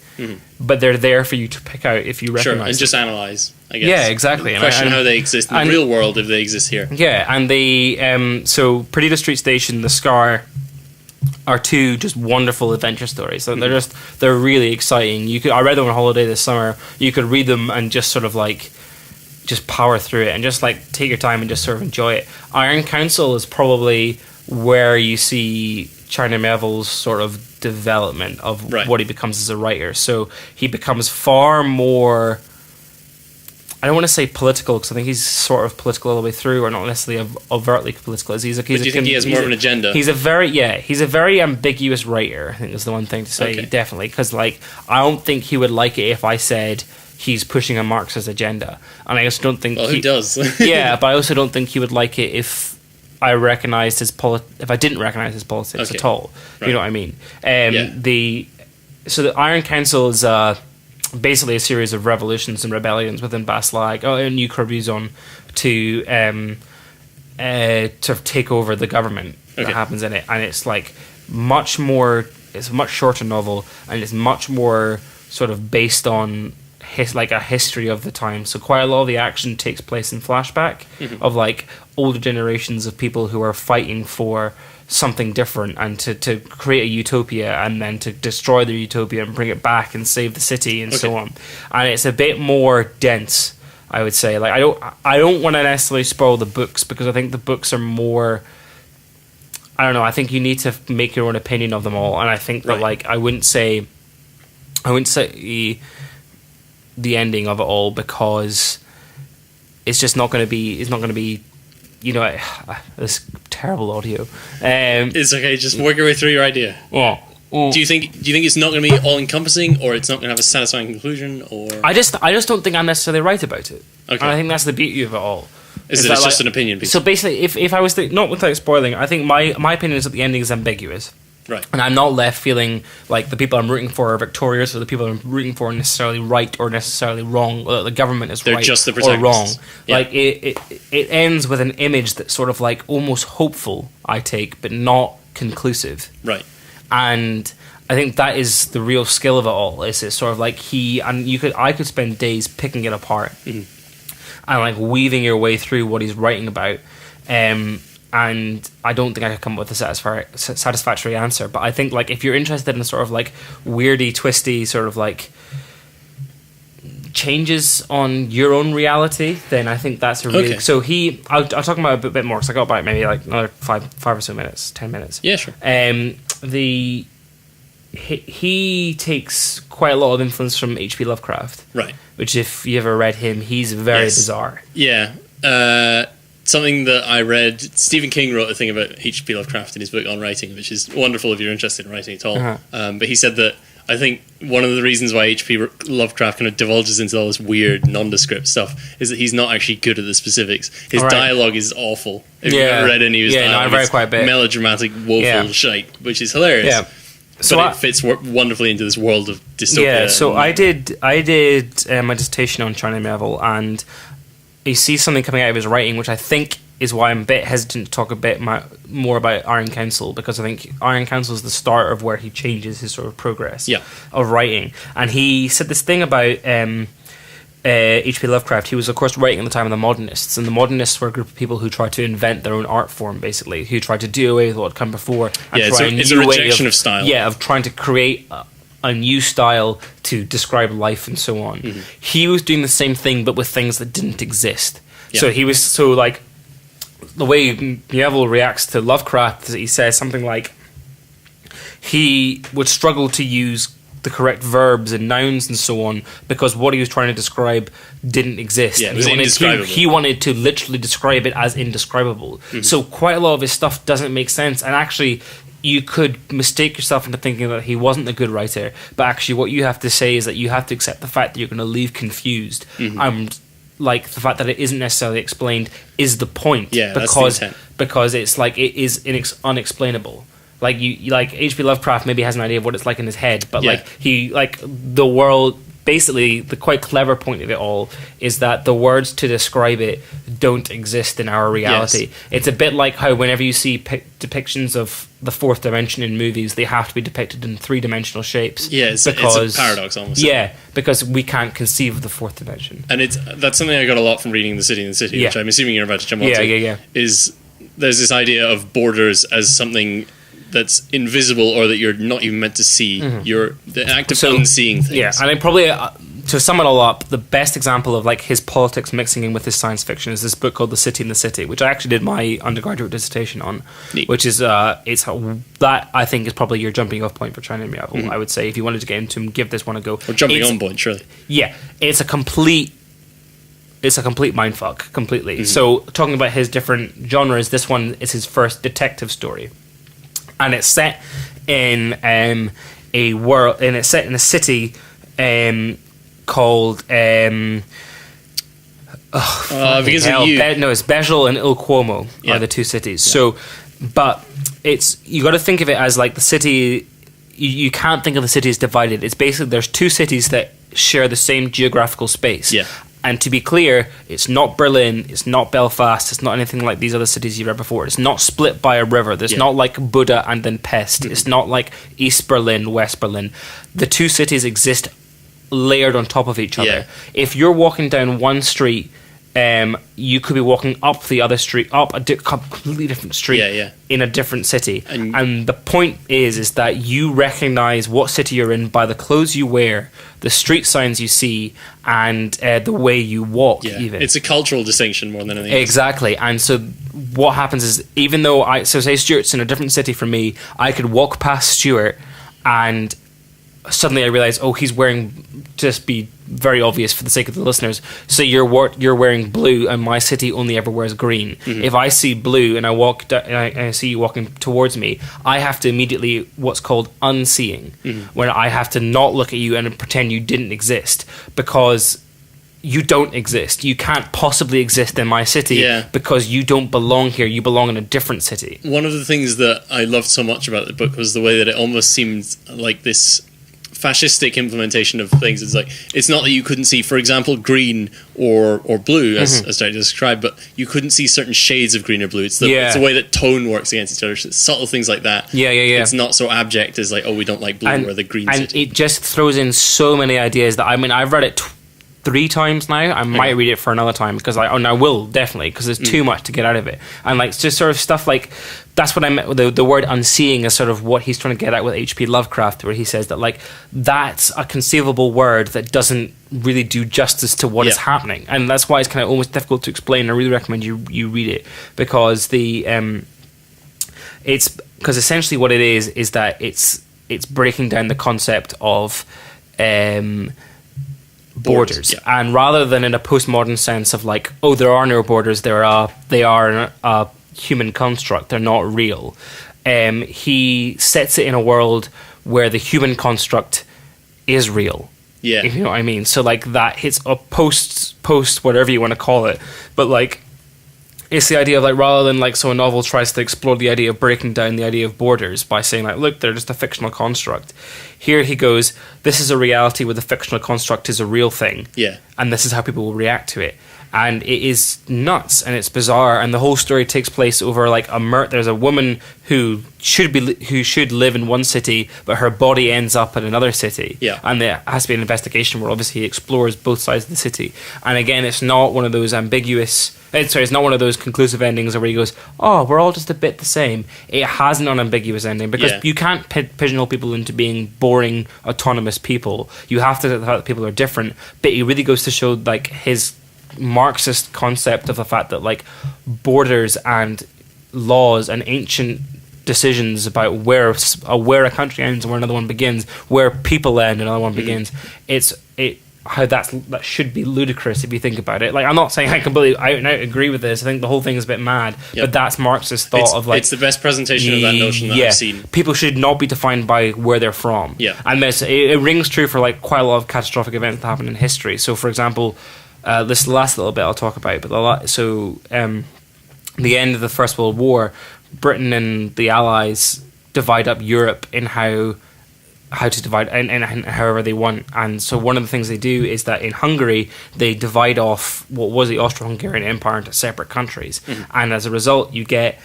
but they're there for you to pick out if you recognize them. And just analyze, I guess. Yeah, exactly. Question how they exist in the real world if they exist here. Yeah, and so Perdita Street Station, The Scar, are two just wonderful adventure stories. So they're really exciting. I read them on holiday this summer. You could read them and just sort of like just power through it and just like take your time and just sort of enjoy it. Iron Council is probably where you see China Mieville's sort of development of what he becomes as a writer. So he becomes far more, I don't want to say political, because I think he's sort of political all the way through, or not necessarily overtly political. Do you think he has more of an agenda? He's a very ambiguous writer, I think is the one thing to say, definitely. Because like, I don't think he would like it if I said he's pushing a Marxist agenda. And I just don't think who does? Yeah, but I also don't think he would like it if I recognized if I didn't recognize his politics at all. Right. You know what I mean? The Iron Council is basically a series of revolutions and rebellions within Baslag, and New Corbuson to take over the government that happens in it. And it's like it's a much shorter novel, and it's much more sort of based on a history of the time. So quite a lot of the action takes place in flashback of like older generations of people who are fighting for something different and to create a utopia, and then to destroy the utopia and bring it back and save the city and so on. And it's a bit more dense, I would say. Like I don't want to necessarily spoil the books, because I think the books are more, I don't know, I think you need to make your own opinion of them all. And I think that like I wouldn't say the ending of it all, because it's just not going to be, you know, this terrible audio. It's okay. Just work your way through your idea. Yeah. Do you think it's not going to be all encompassing, or it's not going to have a satisfying conclusion, or? I just don't think I'm necessarily right about it. Okay. And I think that's the beauty of it all. It's just an opinion piece? So basically, if I was to, not without spoiling, I think my opinion is that the ending is ambiguous. Right. And I'm not left feeling like the people I'm rooting for are victorious, or the people I'm rooting for are necessarily right or necessarily wrong, or the government is They're right just the or wrong. Yeah. Like it ends with an image that's sort of like almost hopeful, I take, but not conclusive. Right. And I think that is the real skill of it all. It's sort of like I could spend days picking it apart and like weaving your way through what he's writing about. And I don't think I could come up with a satisfactory answer. But I think like if you're interested in sort of like weirdy, twisty sort of like changes on your own reality, then I think that's a really... So I'll talk about it a bit more, because I got about maybe like another 5 or so minutes, 10 minutes. Yeah, sure. He takes quite a lot of influence from H.P. Lovecraft. Right. Which, if you ever read him, he's very bizarre. Yeah. Something that I read, Stephen King wrote a thing about H.P. Lovecraft in his book on writing, which is wonderful if you're interested in writing at all. But he said that I think one of the reasons why H.P. Lovecraft kind of divulges into all this weird, nondescript stuff is that he's not actually good at the specifics. His dialogue is awful. If you've ever read any of his dialogue, I've read quite a bit. Melodramatic, woeful shite, which is hilarious. Yeah. So but it fits wonderfully into this world of dystopia. Yeah, so I did my dissertation on China Mieville, and you see something coming out of his writing, which I think is why I'm a bit hesitant to talk a bit more about Iron Council, because I think Iron Council is the start of where he changes his sort of progress of writing. And he said this thing about H.P. Lovecraft. He was, of course, writing at the time of the Modernists, and the Modernists were a group of people who tried to invent their own art form, basically, who tried to do away with what had come before. And it's a rejection of style. Yeah, of trying to create a new style to describe life and so on. He was doing the same thing, but with things that didn't exist. So he was like the way Mieville reacts to Lovecraft is he says something like he would struggle to use the correct verbs and nouns and so on, because what he was trying to describe didn't exist. Yeah, it was indescribable. He wanted to literally describe it as indescribable. So quite a lot of his stuff doesn't make sense, and actually you could mistake yourself into thinking that he wasn't a good writer, but actually what you have to say is that you have to accept the fact that you're going to leave confused. Like the fact that it isn't necessarily explained is the point. Yeah, that's the intent. Because it's like it is unexplainable. Like you like H.P. Lovecraft maybe has an idea of what it's like in his head, but like the world basically the quite clever point of it all is that the words to describe it don't exist in our reality. Yes. It's a bit like how whenever you see depictions of the fourth dimension in movies, they have to be depicted in three-dimensional shapes. Yeah, it's a paradox almost. Yeah, because we can't conceive of the fourth dimension. And that's something I got a lot from reading The City in the City, which I'm assuming you're about to jump onto. Yeah. Is there's this idea of borders as something that's invisible or that you're not even meant to see. You're the act of unseeing things. Yeah, and I probably to sum it all up, the best example of like his politics mixing in with his science fiction is this book called The City in the City, which I actually did my undergraduate dissertation on. Neat. Which is that I think is probably your jumping off point for China Mieville. I would say if you wanted to get into him, give this one a go. Or jumping on point, surely. Yeah, it's a complete mindfuck, completely. So talking about his different genres, this one is his first detective story. And it's set in a world, and it's set in a city called because of you. It's Bejel and Il Cuomo are the two cities. Yeah. So, but you got to think of it as like the city. You can't think of the city as divided. It's basically there's two cities that share the same geographical space. Yeah. And to be clear, it's not Berlin, it's not Belfast, it's not anything like these other cities you read before. It's not split by a river. There's not like Buda and then Pest. It's not like East Berlin, West Berlin. The two cities exist layered on top of each other. Yeah. If you're walking down one street, you could be walking up the other street, up a completely different street in a different city. And the point is that you recognize what city you're in by the clothes you wear, the street signs you see, and the way you walk. Yeah. Even it's a cultural distinction more than anything else. Exactly. And so what happens is, even though say Stuart's in a different city from me, I could walk past Stuart and suddenly I realize, he's wearing, just be very obvious for the sake of the listeners, so you're wearing blue and my city only ever wears green. If I see blue and I see you walking towards me, I have to immediately what's called unseeing, where I have to not look at you and pretend you didn't exist, because you don't exist. You can't possibly exist in my city because you don't belong here. You belong in a different city. One of the things that I loved so much about the book was the way that it almost seemed like this fascistic implementation of things. It's like, it's not that you couldn't see, for example, green or blue, as I described, but you couldn't see certain shades of green or blue. It's the way that tone works against each other. So it's subtle things like that. Yeah. It's not so abject as like, we don't like blue or the green and city. It just throws in so many ideas that, I've read it 3 times now. I might read it for another time because I will definitely, because there's too much to get out of it. And like, it's just sort of stuff like, that's what I meant with the word unseeing is sort of what he's trying to get at with H.P. Lovecraft, where he says that like, that's a conceivable word that doesn't really do justice to what is happening. And that's why it's kind of almost difficult to explain. I really recommend you read it, because it's because essentially what it is that it's breaking down the concept of borders. And rather than in a postmodern sense of like, there are no borders, they are a human construct, they're not real, he sets it in a world where the human construct is real. If you know what I mean. So like, that hits a post whatever you want to call it, but like, it's the idea of like, rather than like, so a novel tries to explore the idea of breaking down the idea of borders by saying like, look, they're just a fictional construct. Here he goes, this is a reality where the fictional construct is a real thing. And this is how people will react to it. And it is nuts and it's bizarre, and the whole story takes place over like there's a woman who should live in one city, but her body ends up in another city. And there has to be an investigation where obviously he explores both sides of the city. And again, it's not one of those it's not one of those conclusive endings where he goes, we're all just a bit the same. It has an unambiguous ending, because you can't pigeonhole people into being boring, autonomous people. You have to, the fact that people are different, but he really goes to show like his Marxist concept of the fact that like, borders and laws and ancient decisions about where a country ends and where another one begins, where people end and another one begins, how that should be ludicrous if you think about it. Like, I'm not saying I completely out and out agree with this. I think the whole thing is a bit mad, but that's Marxist thought of like, it's the best presentation of that notion that I've seen. People should not be defined by where they're from. And it rings true for like quite a lot of catastrophic events that happen in history. So for example, this is the last little bit I'll talk about, but the end of the First World War, Britain and the Allies divide up Europe in how how to divide and however they want. And so one of the things they do is that in Hungary they divide off what was the Austro-Hungarian Empire into separate countries, and as a result you get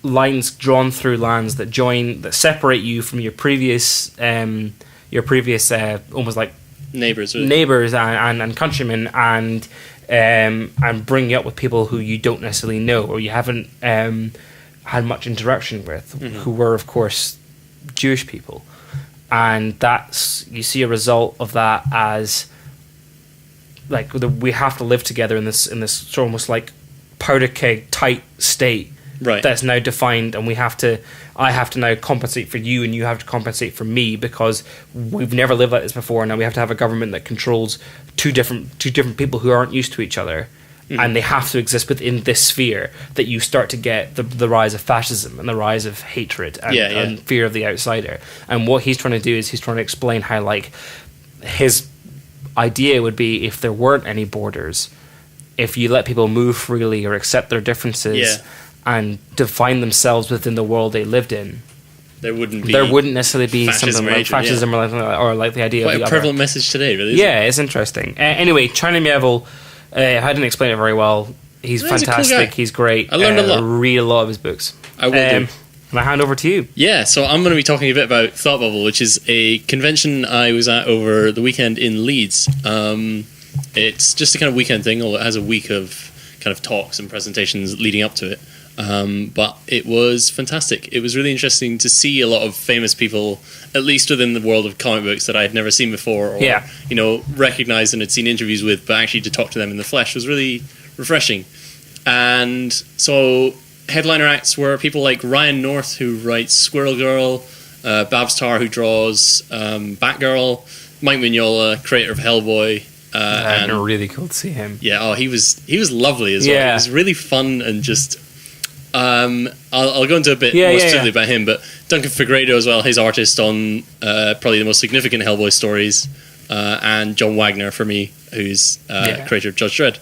lines drawn through lands that separate you from your previous almost like neighbors and countrymen, and bring you up with people who you don't necessarily know or you haven't had much interaction with, who were of course Jewish people. And you see a result of that as like we have to live together in this sort of almost like powder keg tight state, right, that's now defined, and I have to now compensate for you and you have to compensate for me because we've never lived like this before. Now we have to have a government that controls two different people who aren't used to each other. And they have to exist within this sphere, that you start to get the rise of fascism and the rise of hatred and fear of the outsider. And what he's trying to do is he's trying to explain how, like, his idea would be if there weren't any borders, if you let people move freely or accept their differences and define themselves within the world they lived in, there wouldn't necessarily be something like fascism or like the idea quite of the a prevalent message today, really. It's interesting. Anyway, China Mieville, I didn't explain it very well. He's fantastic. He's cool, he's great. I learned a lot. Read a lot of his books. I will do. And I hand over to you. Yeah, so I'm going to be talking a bit about Thought Bubble, which is a convention I was at over the weekend in Leeds. It's just a kind of weekend thing, although it has a week of kind of talks and presentations leading up to it. But it was fantastic. It was really interesting to see a lot of famous people, at least within the world of comic books, that I had never seen before, or recognized and had seen interviews with, but actually to talk to them in the flesh was really refreshing. And so headliner acts were people like Ryan North, who writes Squirrel Girl, Babs Tarr, who draws Batgirl, Mike Mignola, creator of Hellboy. And really cool to see him. Yeah, he was lovely as well. It was really fun and just. I'll go into a bit more specifically about him, but Duncan Fegredo as well, his artist on probably the most significant Hellboy stories, and John Wagner for me, who's creator of Judge Dredd.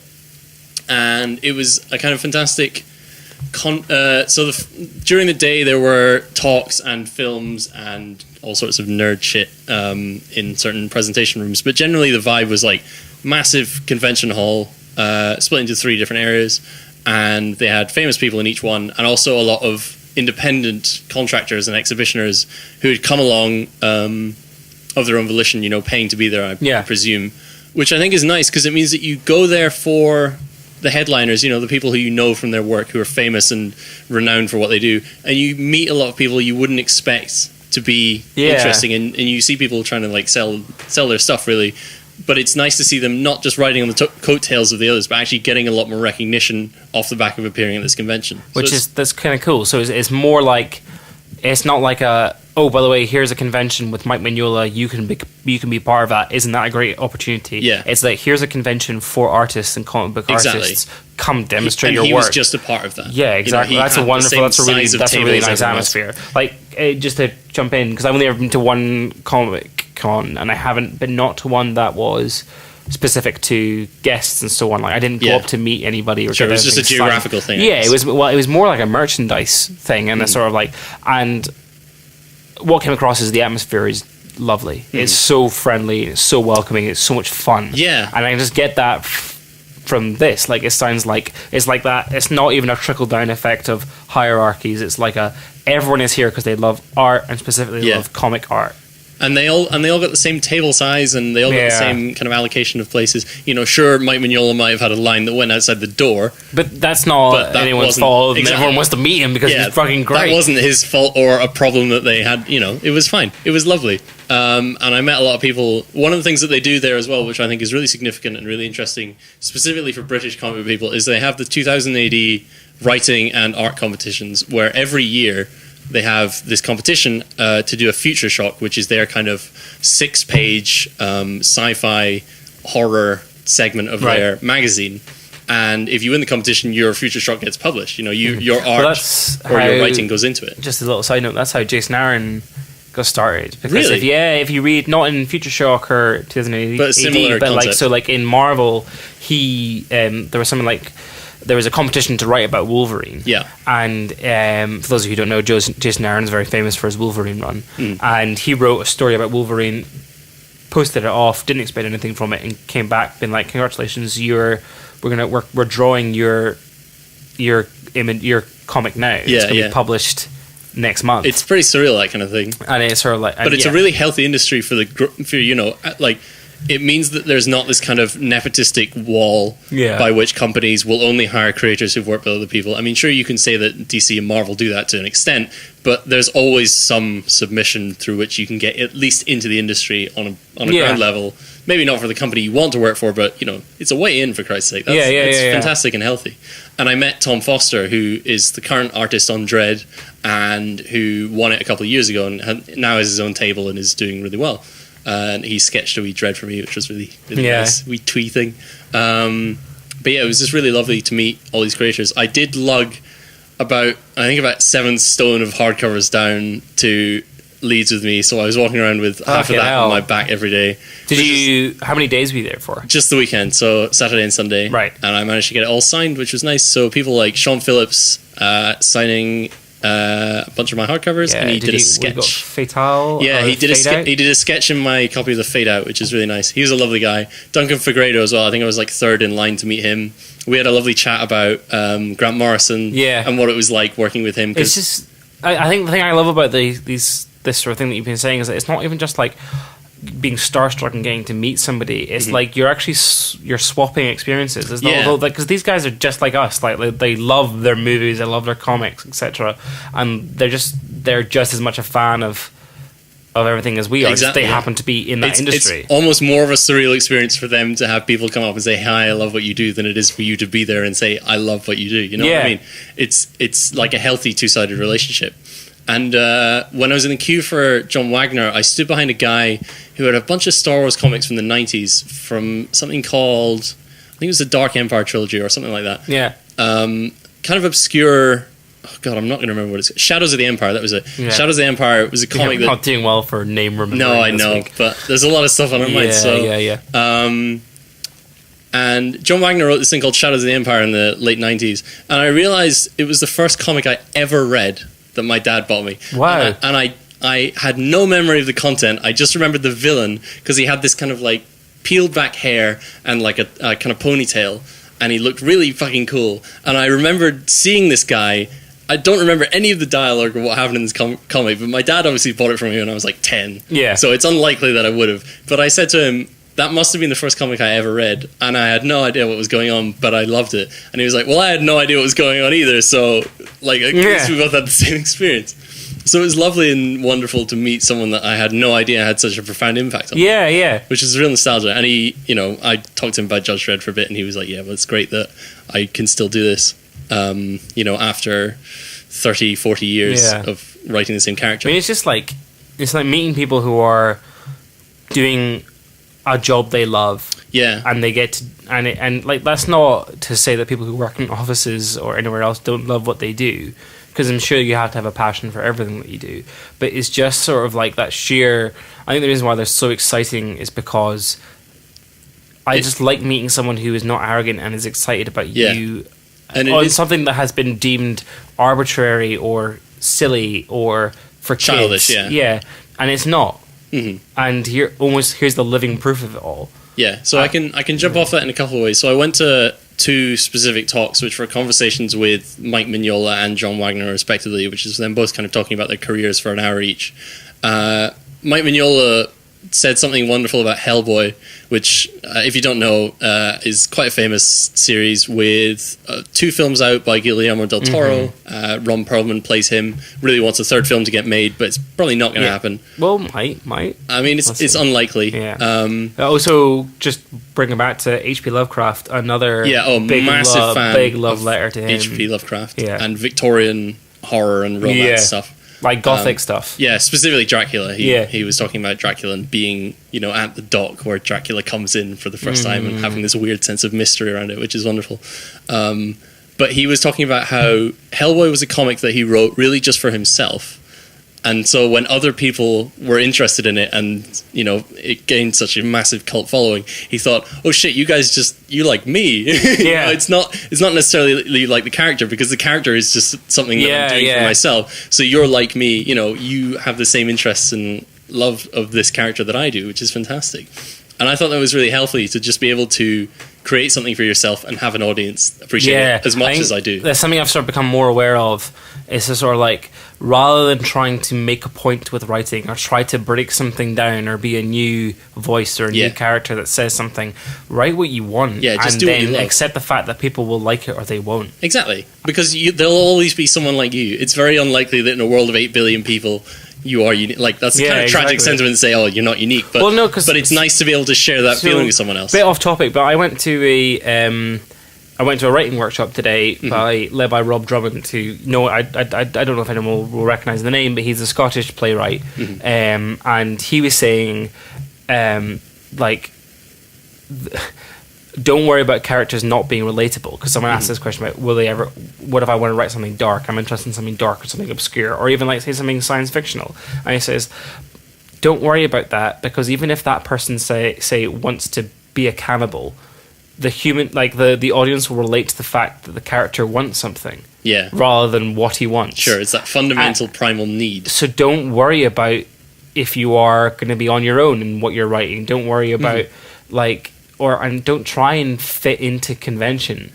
And it was a kind of fantastic. During the day there were talks and films and all sorts of nerd shit in certain presentation rooms, but generally the vibe was like massive convention hall, split into 3 different areas. And they had famous people in each one, and also a lot of independent contractors and exhibitioners who had come along of their own volition, paying to be there, I presume. Which I think is nice, because it means that you go there for the headliners, the people who you know from their work, who are famous and renowned for what they do, and you meet a lot of people you wouldn't expect to be interesting, and you see people trying to like sell their stuff, really. But it's nice to see them not just riding on the coattails of the others, but actually getting a lot more recognition off the back of appearing at this convention. That's kind of cool. So it's more like, it's not like by the way, here's a convention with Mike Mignola, you can be part of that. Isn't that a great opportunity? Yeah. It's like, here's a convention for artists and comic book artists. Come demonstrate your work. He was just a part of that. Yeah, exactly. That's a really nice atmosphere. Like, just to jump in, because I've only ever been to one comic con, and I haven't been not to one that was specific to guests and so on. Like, I didn't go up to meet anybody. Or sure, it was just a geographical thing. Yeah, it was more like a merchandise thing, and a sort of like, and what came across is the atmosphere is lovely. It's so friendly, it's so welcoming, it's so much fun. Yeah, and I can just get that from this. Like, it sounds like it's like that. It's not even a trickle down effect of hierarchies. It's like everyone is here because they love art, and specifically love comic art. And they all got the same table size, and they all got the same kind of allocation of places. Sure, Mike Mignola might have had a line that went outside the door, but that's not anyone's fault. Exactly. Everyone wants to meet him because he's fucking great. That wasn't his fault or a problem that they had. It was fine. It was lovely. And I met a lot of people. One of the things that they do there as well, which I think is really significant and really interesting, specifically for British comic book people, is they have the 2000 AD writing and art competitions, where every year they have this competition to do a Future Shock, which is their kind of 6-page sci-fi horror segment of their magazine. And if you win the competition, your Future Shock gets published. Your art or your writing goes into it. Just a little side note, that's how Jason Aaron got started. Because really? If you read, not in Future Shock or 2008 but similar AD, but concept. like in Marvel, he there was something like there was a competition to write about Wolverine. Yeah. And for those of you who don't know, Jason Aaron is very famous for his Wolverine run. And he wrote a story about Wolverine, posted it off, didn't expect anything from it, and came back being like, "Congratulations, we're drawing your comic now. It's going to be published next month." It's pretty surreal, that kind of thing. And it's sort of like, but it's a really healthy industry for like, it means that there's not this kind of nepotistic wall by which companies will only hire creators who've worked with other people. I mean, sure, you can say that DC and Marvel do that to an extent, but there's always some submission through which you can get at least into the industry on a ground level. Maybe not for the company you want to work for, but it's a way in, for Christ's sake. It's fantastic and healthy. And I met Tom Foster, who is the current artist on Dread and who won it a couple of years ago and now has his own table and is doing really well. And he sketched a wee Dread for me, which was really nice, wee twee thing. But yeah, it was just really lovely to meet all these creators. I did lug about 7 stone of hardcovers down to Leeds with me, so I was walking around with half of that on my back every day. How many days were you there for? Just the weekend, so Saturday and Sunday. Right. And I managed to get it all signed, which was nice. So people like Sean Phillips signing a bunch of my hardcovers, and he did a sketch. Fatale? Yeah, he did a sketch in my copy of the Fade Out, which is really nice. He was a lovely guy. Duncan Fagredo as well. I think I was like third in line to meet him. We had a lovely chat about Grant Morrison and what it was like working with him. It's just, I think the thing I love about this sort of thing that you've been saying is that it's not even just like being starstruck and getting to meet somebody. It's like you're actually you're swapping experiences. It's not, because these guys are just like us. Like they love their movies, they love their comics, etc. And they're just as much a fan of everything as we are. Exactly, they happen to be in that industry. It's almost more of a surreal experience for them to have people come up and say, "Hi, I love what you do," than it is for you to be there and say, "I love what you do." You know what I mean? It's like a healthy two-sided relationship. And when I was in the queue for John Wagner, I stood behind a guy who had a bunch of Star Wars comics from the 90s, from something called, I think it was the Dark Empire trilogy or something like that. Yeah. Kind of obscure. Oh God, I'm not going to remember what it's called. Shadows of the Empire, that was it. Yeah. Shadows of the Empire was a comic that... not doing well for name remembering. No, I know, but there's a lot of stuff on our mind. And John Wagner wrote this thing called Shadows of the Empire in the late 90s, and I realized it was the first comic I ever read that my dad bought me. Wow. And I had no memory of the content. I just remembered the villain, because he had this kind of like peeled back hair and like a kind of ponytail, and he looked really fucking cool. And I remembered seeing this guy. I don't remember any of the dialogue or what happened in this comic, but my dad obviously bought it from me when I was like 10. Yeah. So it's unlikely that I would have. But I said to him, that must have been the first comic I ever read, and I had no idea what was going on, but I loved it. And he was like, well, I had no idea what was going on either, so like I guess we both had the same experience. So it was lovely and wonderful to meet someone that I had no idea had such a profound impact on me. Yeah. Which is real nostalgia. And he, I talked to him about Judge Dredd for a bit, and he was like, yeah, well, it's great that I can still do this, after 30, 40 years of writing the same character. I mean, it's like meeting people who are doing a job they love, and they get to, and like, that's not to say that people who work in offices or anywhere else don't love what they do, because I'm sure you have to have a passion for everything that you do, but it's just sort of like that sheer, I think the reason why they're so exciting is because I just like meeting someone who is not arrogant and is excited about you and on something that has been deemed arbitrary or silly or for childish, kids. And it's not. Mm-hmm. And here's the living proof of it all. Yeah, so I can jump off that in a couple of ways. So I went to 2 specific talks, which were conversations with Mike Mignola and John Wagner, respectively, which is them both kind of talking about their careers for an hour each. Mike Mignola said something wonderful about Hellboy, which, if you don't know, is quite a famous series with 2 films out by Guillermo del Toro. Mm-hmm. Ron Perlman plays him. Really wants a 3rd film to get made, but it's probably not going to happen. Well, might. I mean, it's unlikely. Yeah. Also, just bringing back to H.P. Lovecraft, another massive fan, big love letter to him. H.P. Lovecraft, and Victorian horror and romance stuff. Like gothic stuff. Yeah, specifically Dracula. He was talking about Dracula and being, at the dock where Dracula comes in for the first time and having this weird sense of mystery around it, which is wonderful. But he was talking about how Hellboy was a comic that he wrote really just for himself. And so when other people were interested in it and, it gained such a massive cult following, he thought, oh shit, you guys you like me. Yeah. It's not necessarily you like the character, because the character is just something that I'm doing for myself. So you're like me, you have the same interests and love of this character that I do, which is fantastic. And I thought that was really healthy to just be able to create something for yourself and have an audience appreciate it as much as I do. That's something I've sort of become more aware of. Is to sort of like, rather than trying to make a point with writing or try to break something down or be a new voice or a new character that says something, write what you want. Yeah, just and do then what you love. accept the fact that people will like it or they won't. Exactly. Because there'll always be someone like you. It's very unlikely that in a world of 8 billion people, you are unique. Like, that's the kind of tragic sentiment to say, oh, you're not unique. But, but it's nice to be able to share that feeling with someone else. Bit off topic, but I went to a writing workshop today led by Rob Drummond, who I don't know if anyone will recognise the name, but he's a Scottish playwright, and he was saying don't worry about characters not being relatable, because someone asked this question about what if I want to write something dark, I'm interested in something dark or something obscure, or even say something science fictional, and he says don't worry about that, because even if that person say wants to be a cannibal, the human, the audience will relate to the fact that the character wants something, rather than what he wants. Sure, it's that fundamental primal need. So don't worry about if you are going to be on your own in what you're writing. Don't worry about and don't try and fit into convention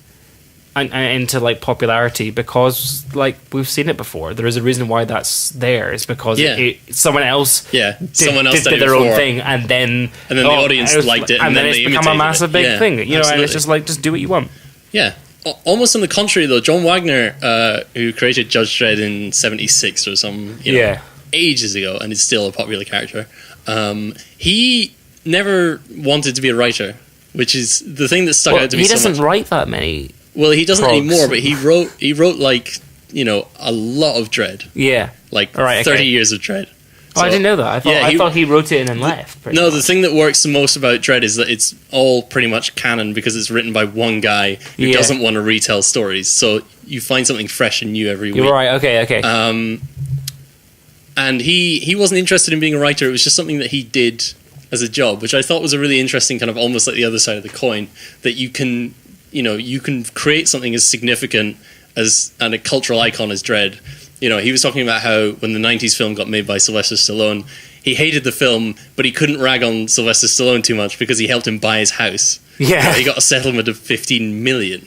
and into popularity, because we've seen it before. There is a reason why that's there. It's because someone else did their own thing, and then the audience liked it, and then it's they become a massive big thing. And it's just just do what you want. Yeah. Almost on the contrary, though, John Wagner, who created Judge Dredd in '76 or some, ages ago, and is still a popular character. He never wanted to be a writer, which is the thing that stuck out to me so much. He doesn't write that many. Well, he doesn't anymore, but he wrote a lot of Dredd. Yeah. 30 years of Dredd. So, I didn't know that. I thought he wrote it and then left. No, the thing that works the most about Dredd is that it's all pretty much canon, because it's written by one guy who doesn't want to retell stories. So you find something fresh and new every week. You're right, okay. And he wasn't interested in being a writer. It was just something that he did as a job, which I thought was a really interesting kind of almost like the other side of the coin, that you can create something as significant and a cultural icon as Dredd. He was talking about how when the 90s film got made by Sylvester Stallone, he hated the film, but he couldn't rag on Sylvester Stallone too much because he helped him buy his house. Yeah. He got a settlement of $15 million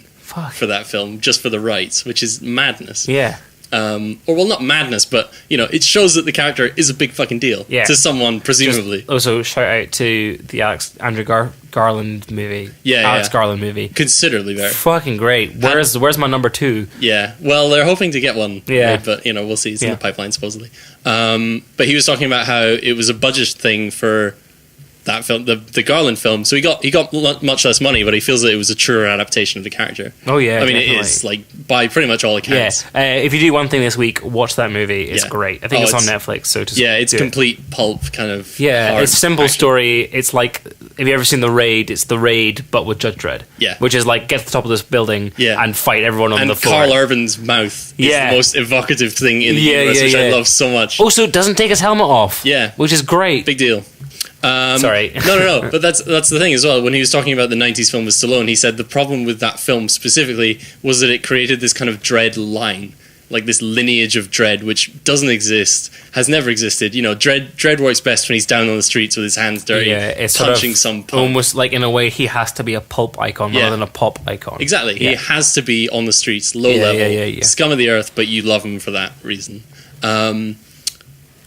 for that film, just for the rights, which is madness. Yeah. Not madness, but it shows that the character is a big fucking deal to someone, presumably. Just also, shout out to the Andrew Garland movie. Alex Garland movie. Considerably better. Fucking great. Where's my number 2? Yeah, well, they're hoping to get one. Yeah, made, but we'll see. It's in the pipeline supposedly. But he was talking about how it was a budget thing for that film, the Garland film. So he got much less money, but he feels that it was a truer adaptation of the character. Oh yeah, I mean it is by pretty much all accounts. Yeah, if you do one thing this week, watch that movie. It's great. I think it's on Netflix. So just it's complete pulp kind of. Yeah, it's a simple story. It's like, have you ever seen The Raid? It's The Raid, but with Judge Dredd. Yeah, which is get to the top of this building and fight everyone on the floor. And Carl Urban's mouth is the most evocative thing in the universe, which I love so much. Also, doesn't take his helmet off. Yeah, which is great. Big deal. Sorry. No. But that's the thing as well. When he was talking about the 90s film with Stallone, he said the problem with that film specifically was that it created this kind of Dredd line, this lineage of Dredd, which doesn't exist, has never existed. Dredd works best when he's down on the streets with his hands dirty, it's punching some punk. Almost in a way he has to be a pulp icon rather than a pop icon. Exactly. He has to be on the streets, low level, scum of the earth, but you love him for that reason.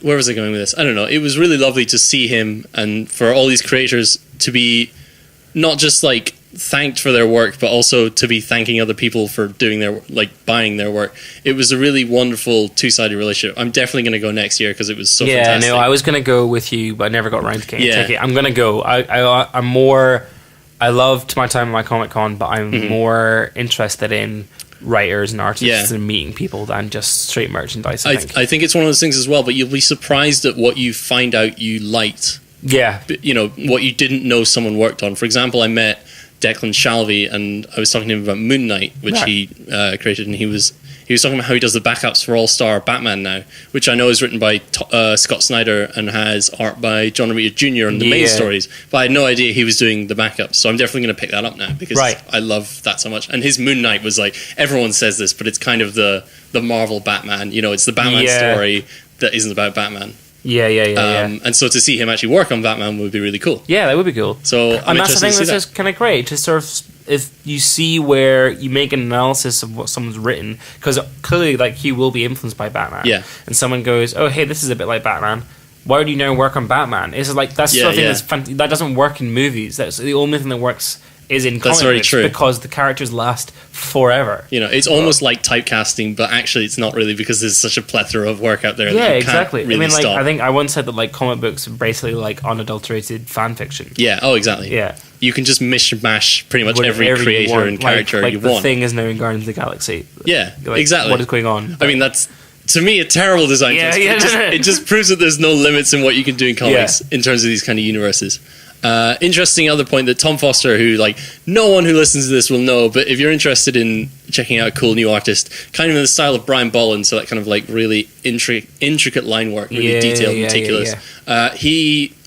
Where was I going with this? I don't know. It was really lovely to see him, and for all these creators to be not just thanked for their work, but also to be thanking other people for doing their buying their work. It was a really wonderful two-sided relationship. I'm definitely going to go next year because it was so fantastic. Yeah, no, I was going to go with you, but I never got around to getting a ticket. I'm going to go. I'm more. I loved my time at my Comic-Con, but I'm more interested in writers and artists and meeting people than just straight merchandise. I think it's one of those things as well, but you'll be surprised at what you find out you liked. Yeah. What you didn't know someone worked on. For example, I met Declan Shalvey and I was talking to him about Moon Knight, which he created, and he was he was talking about how he does the backups for All-Star Batman now, which I know is written by Scott Snyder and has art by John Romita Jr. on the main stories, but I had no idea he was doing the backups, so I'm definitely going to pick that up now, because I love that so much. And his Moon Knight was like, everyone says this, but it's kind of the Marvel Batman, you know, it's the Batman story that isn't about Batman. And so to see him actually work on Batman would be really cool. Yeah, that would be cool. So and that's the thing that's just kind of great to sort of, if you see where you make an analysis of what someone's written, because clearly, like, he will be influenced by Batman. And someone goes, "Oh, hey, this is a bit like Batman. Why do you now work on Batman?" It's like that's something that doesn't work in movies. That's the only thing that works is in comic books, because the characters last forever. You know, it's almost like typecasting, but actually it's not really, because there's such a plethora of work out there. Yeah, exactly. Really, I mean, like, I think I once said that, like, comic books are basically like unadulterated fan fiction. Yeah. Oh, exactly. Yeah. You can just mash pretty much every creator and character you want. The Thing is now in Guardians of the Galaxy. Yeah, like, exactly. What is going on? I mean, that's, to me, a terrible design choice. It just proves that there's no limits in what you can do in comics in terms of these kind of universes. Interesting other point that Tom Foster, who, like, no one who listens to this will know, but if you're interested in checking out a cool new artist, kind of in the style of Brian Bolland, so that kind of like really intricate line work, really detailed, meticulous.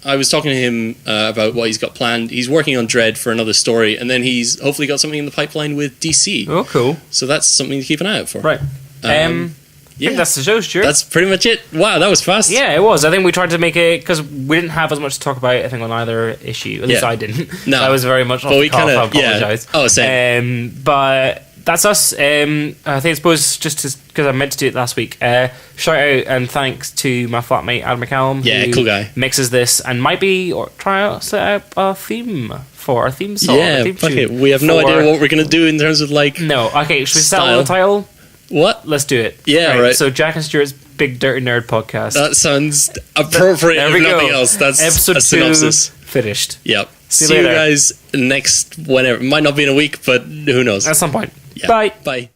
I was talking to him about what he's got planned. He's working on Dread for another story, and then he's hopefully got something in the pipeline with DC. Oh, cool. So that's something to keep an eye out for. Right. I think that's the show, Stuart. That's pretty much it. Wow, that was fast. Yeah, it was. I think we tried to make it, because we didn't have as much to talk about, I think, on either issue. At least I didn't. No. I was very much off the cuff. I apologise. Oh, same. But that's us. I suppose just because I meant to do it last week, shout out and thanks to my flatmate Adam McCallum, who cool guy, mixes this and might be try to set up a theme for our theme song. Yeah, we have no idea what we're going to do in terms of, like, no. Okay, should we settle on the title? What? Let's do it. Yeah, right. So Jack and Stuart's Big Dirty Nerd Podcast. That sounds appropriate. If nothing else, that's episode a synopsis. 2 finished. Yep. See you guys next whenever. It might not be in a week, but who knows? At some point. Yeah. Bye. Bye.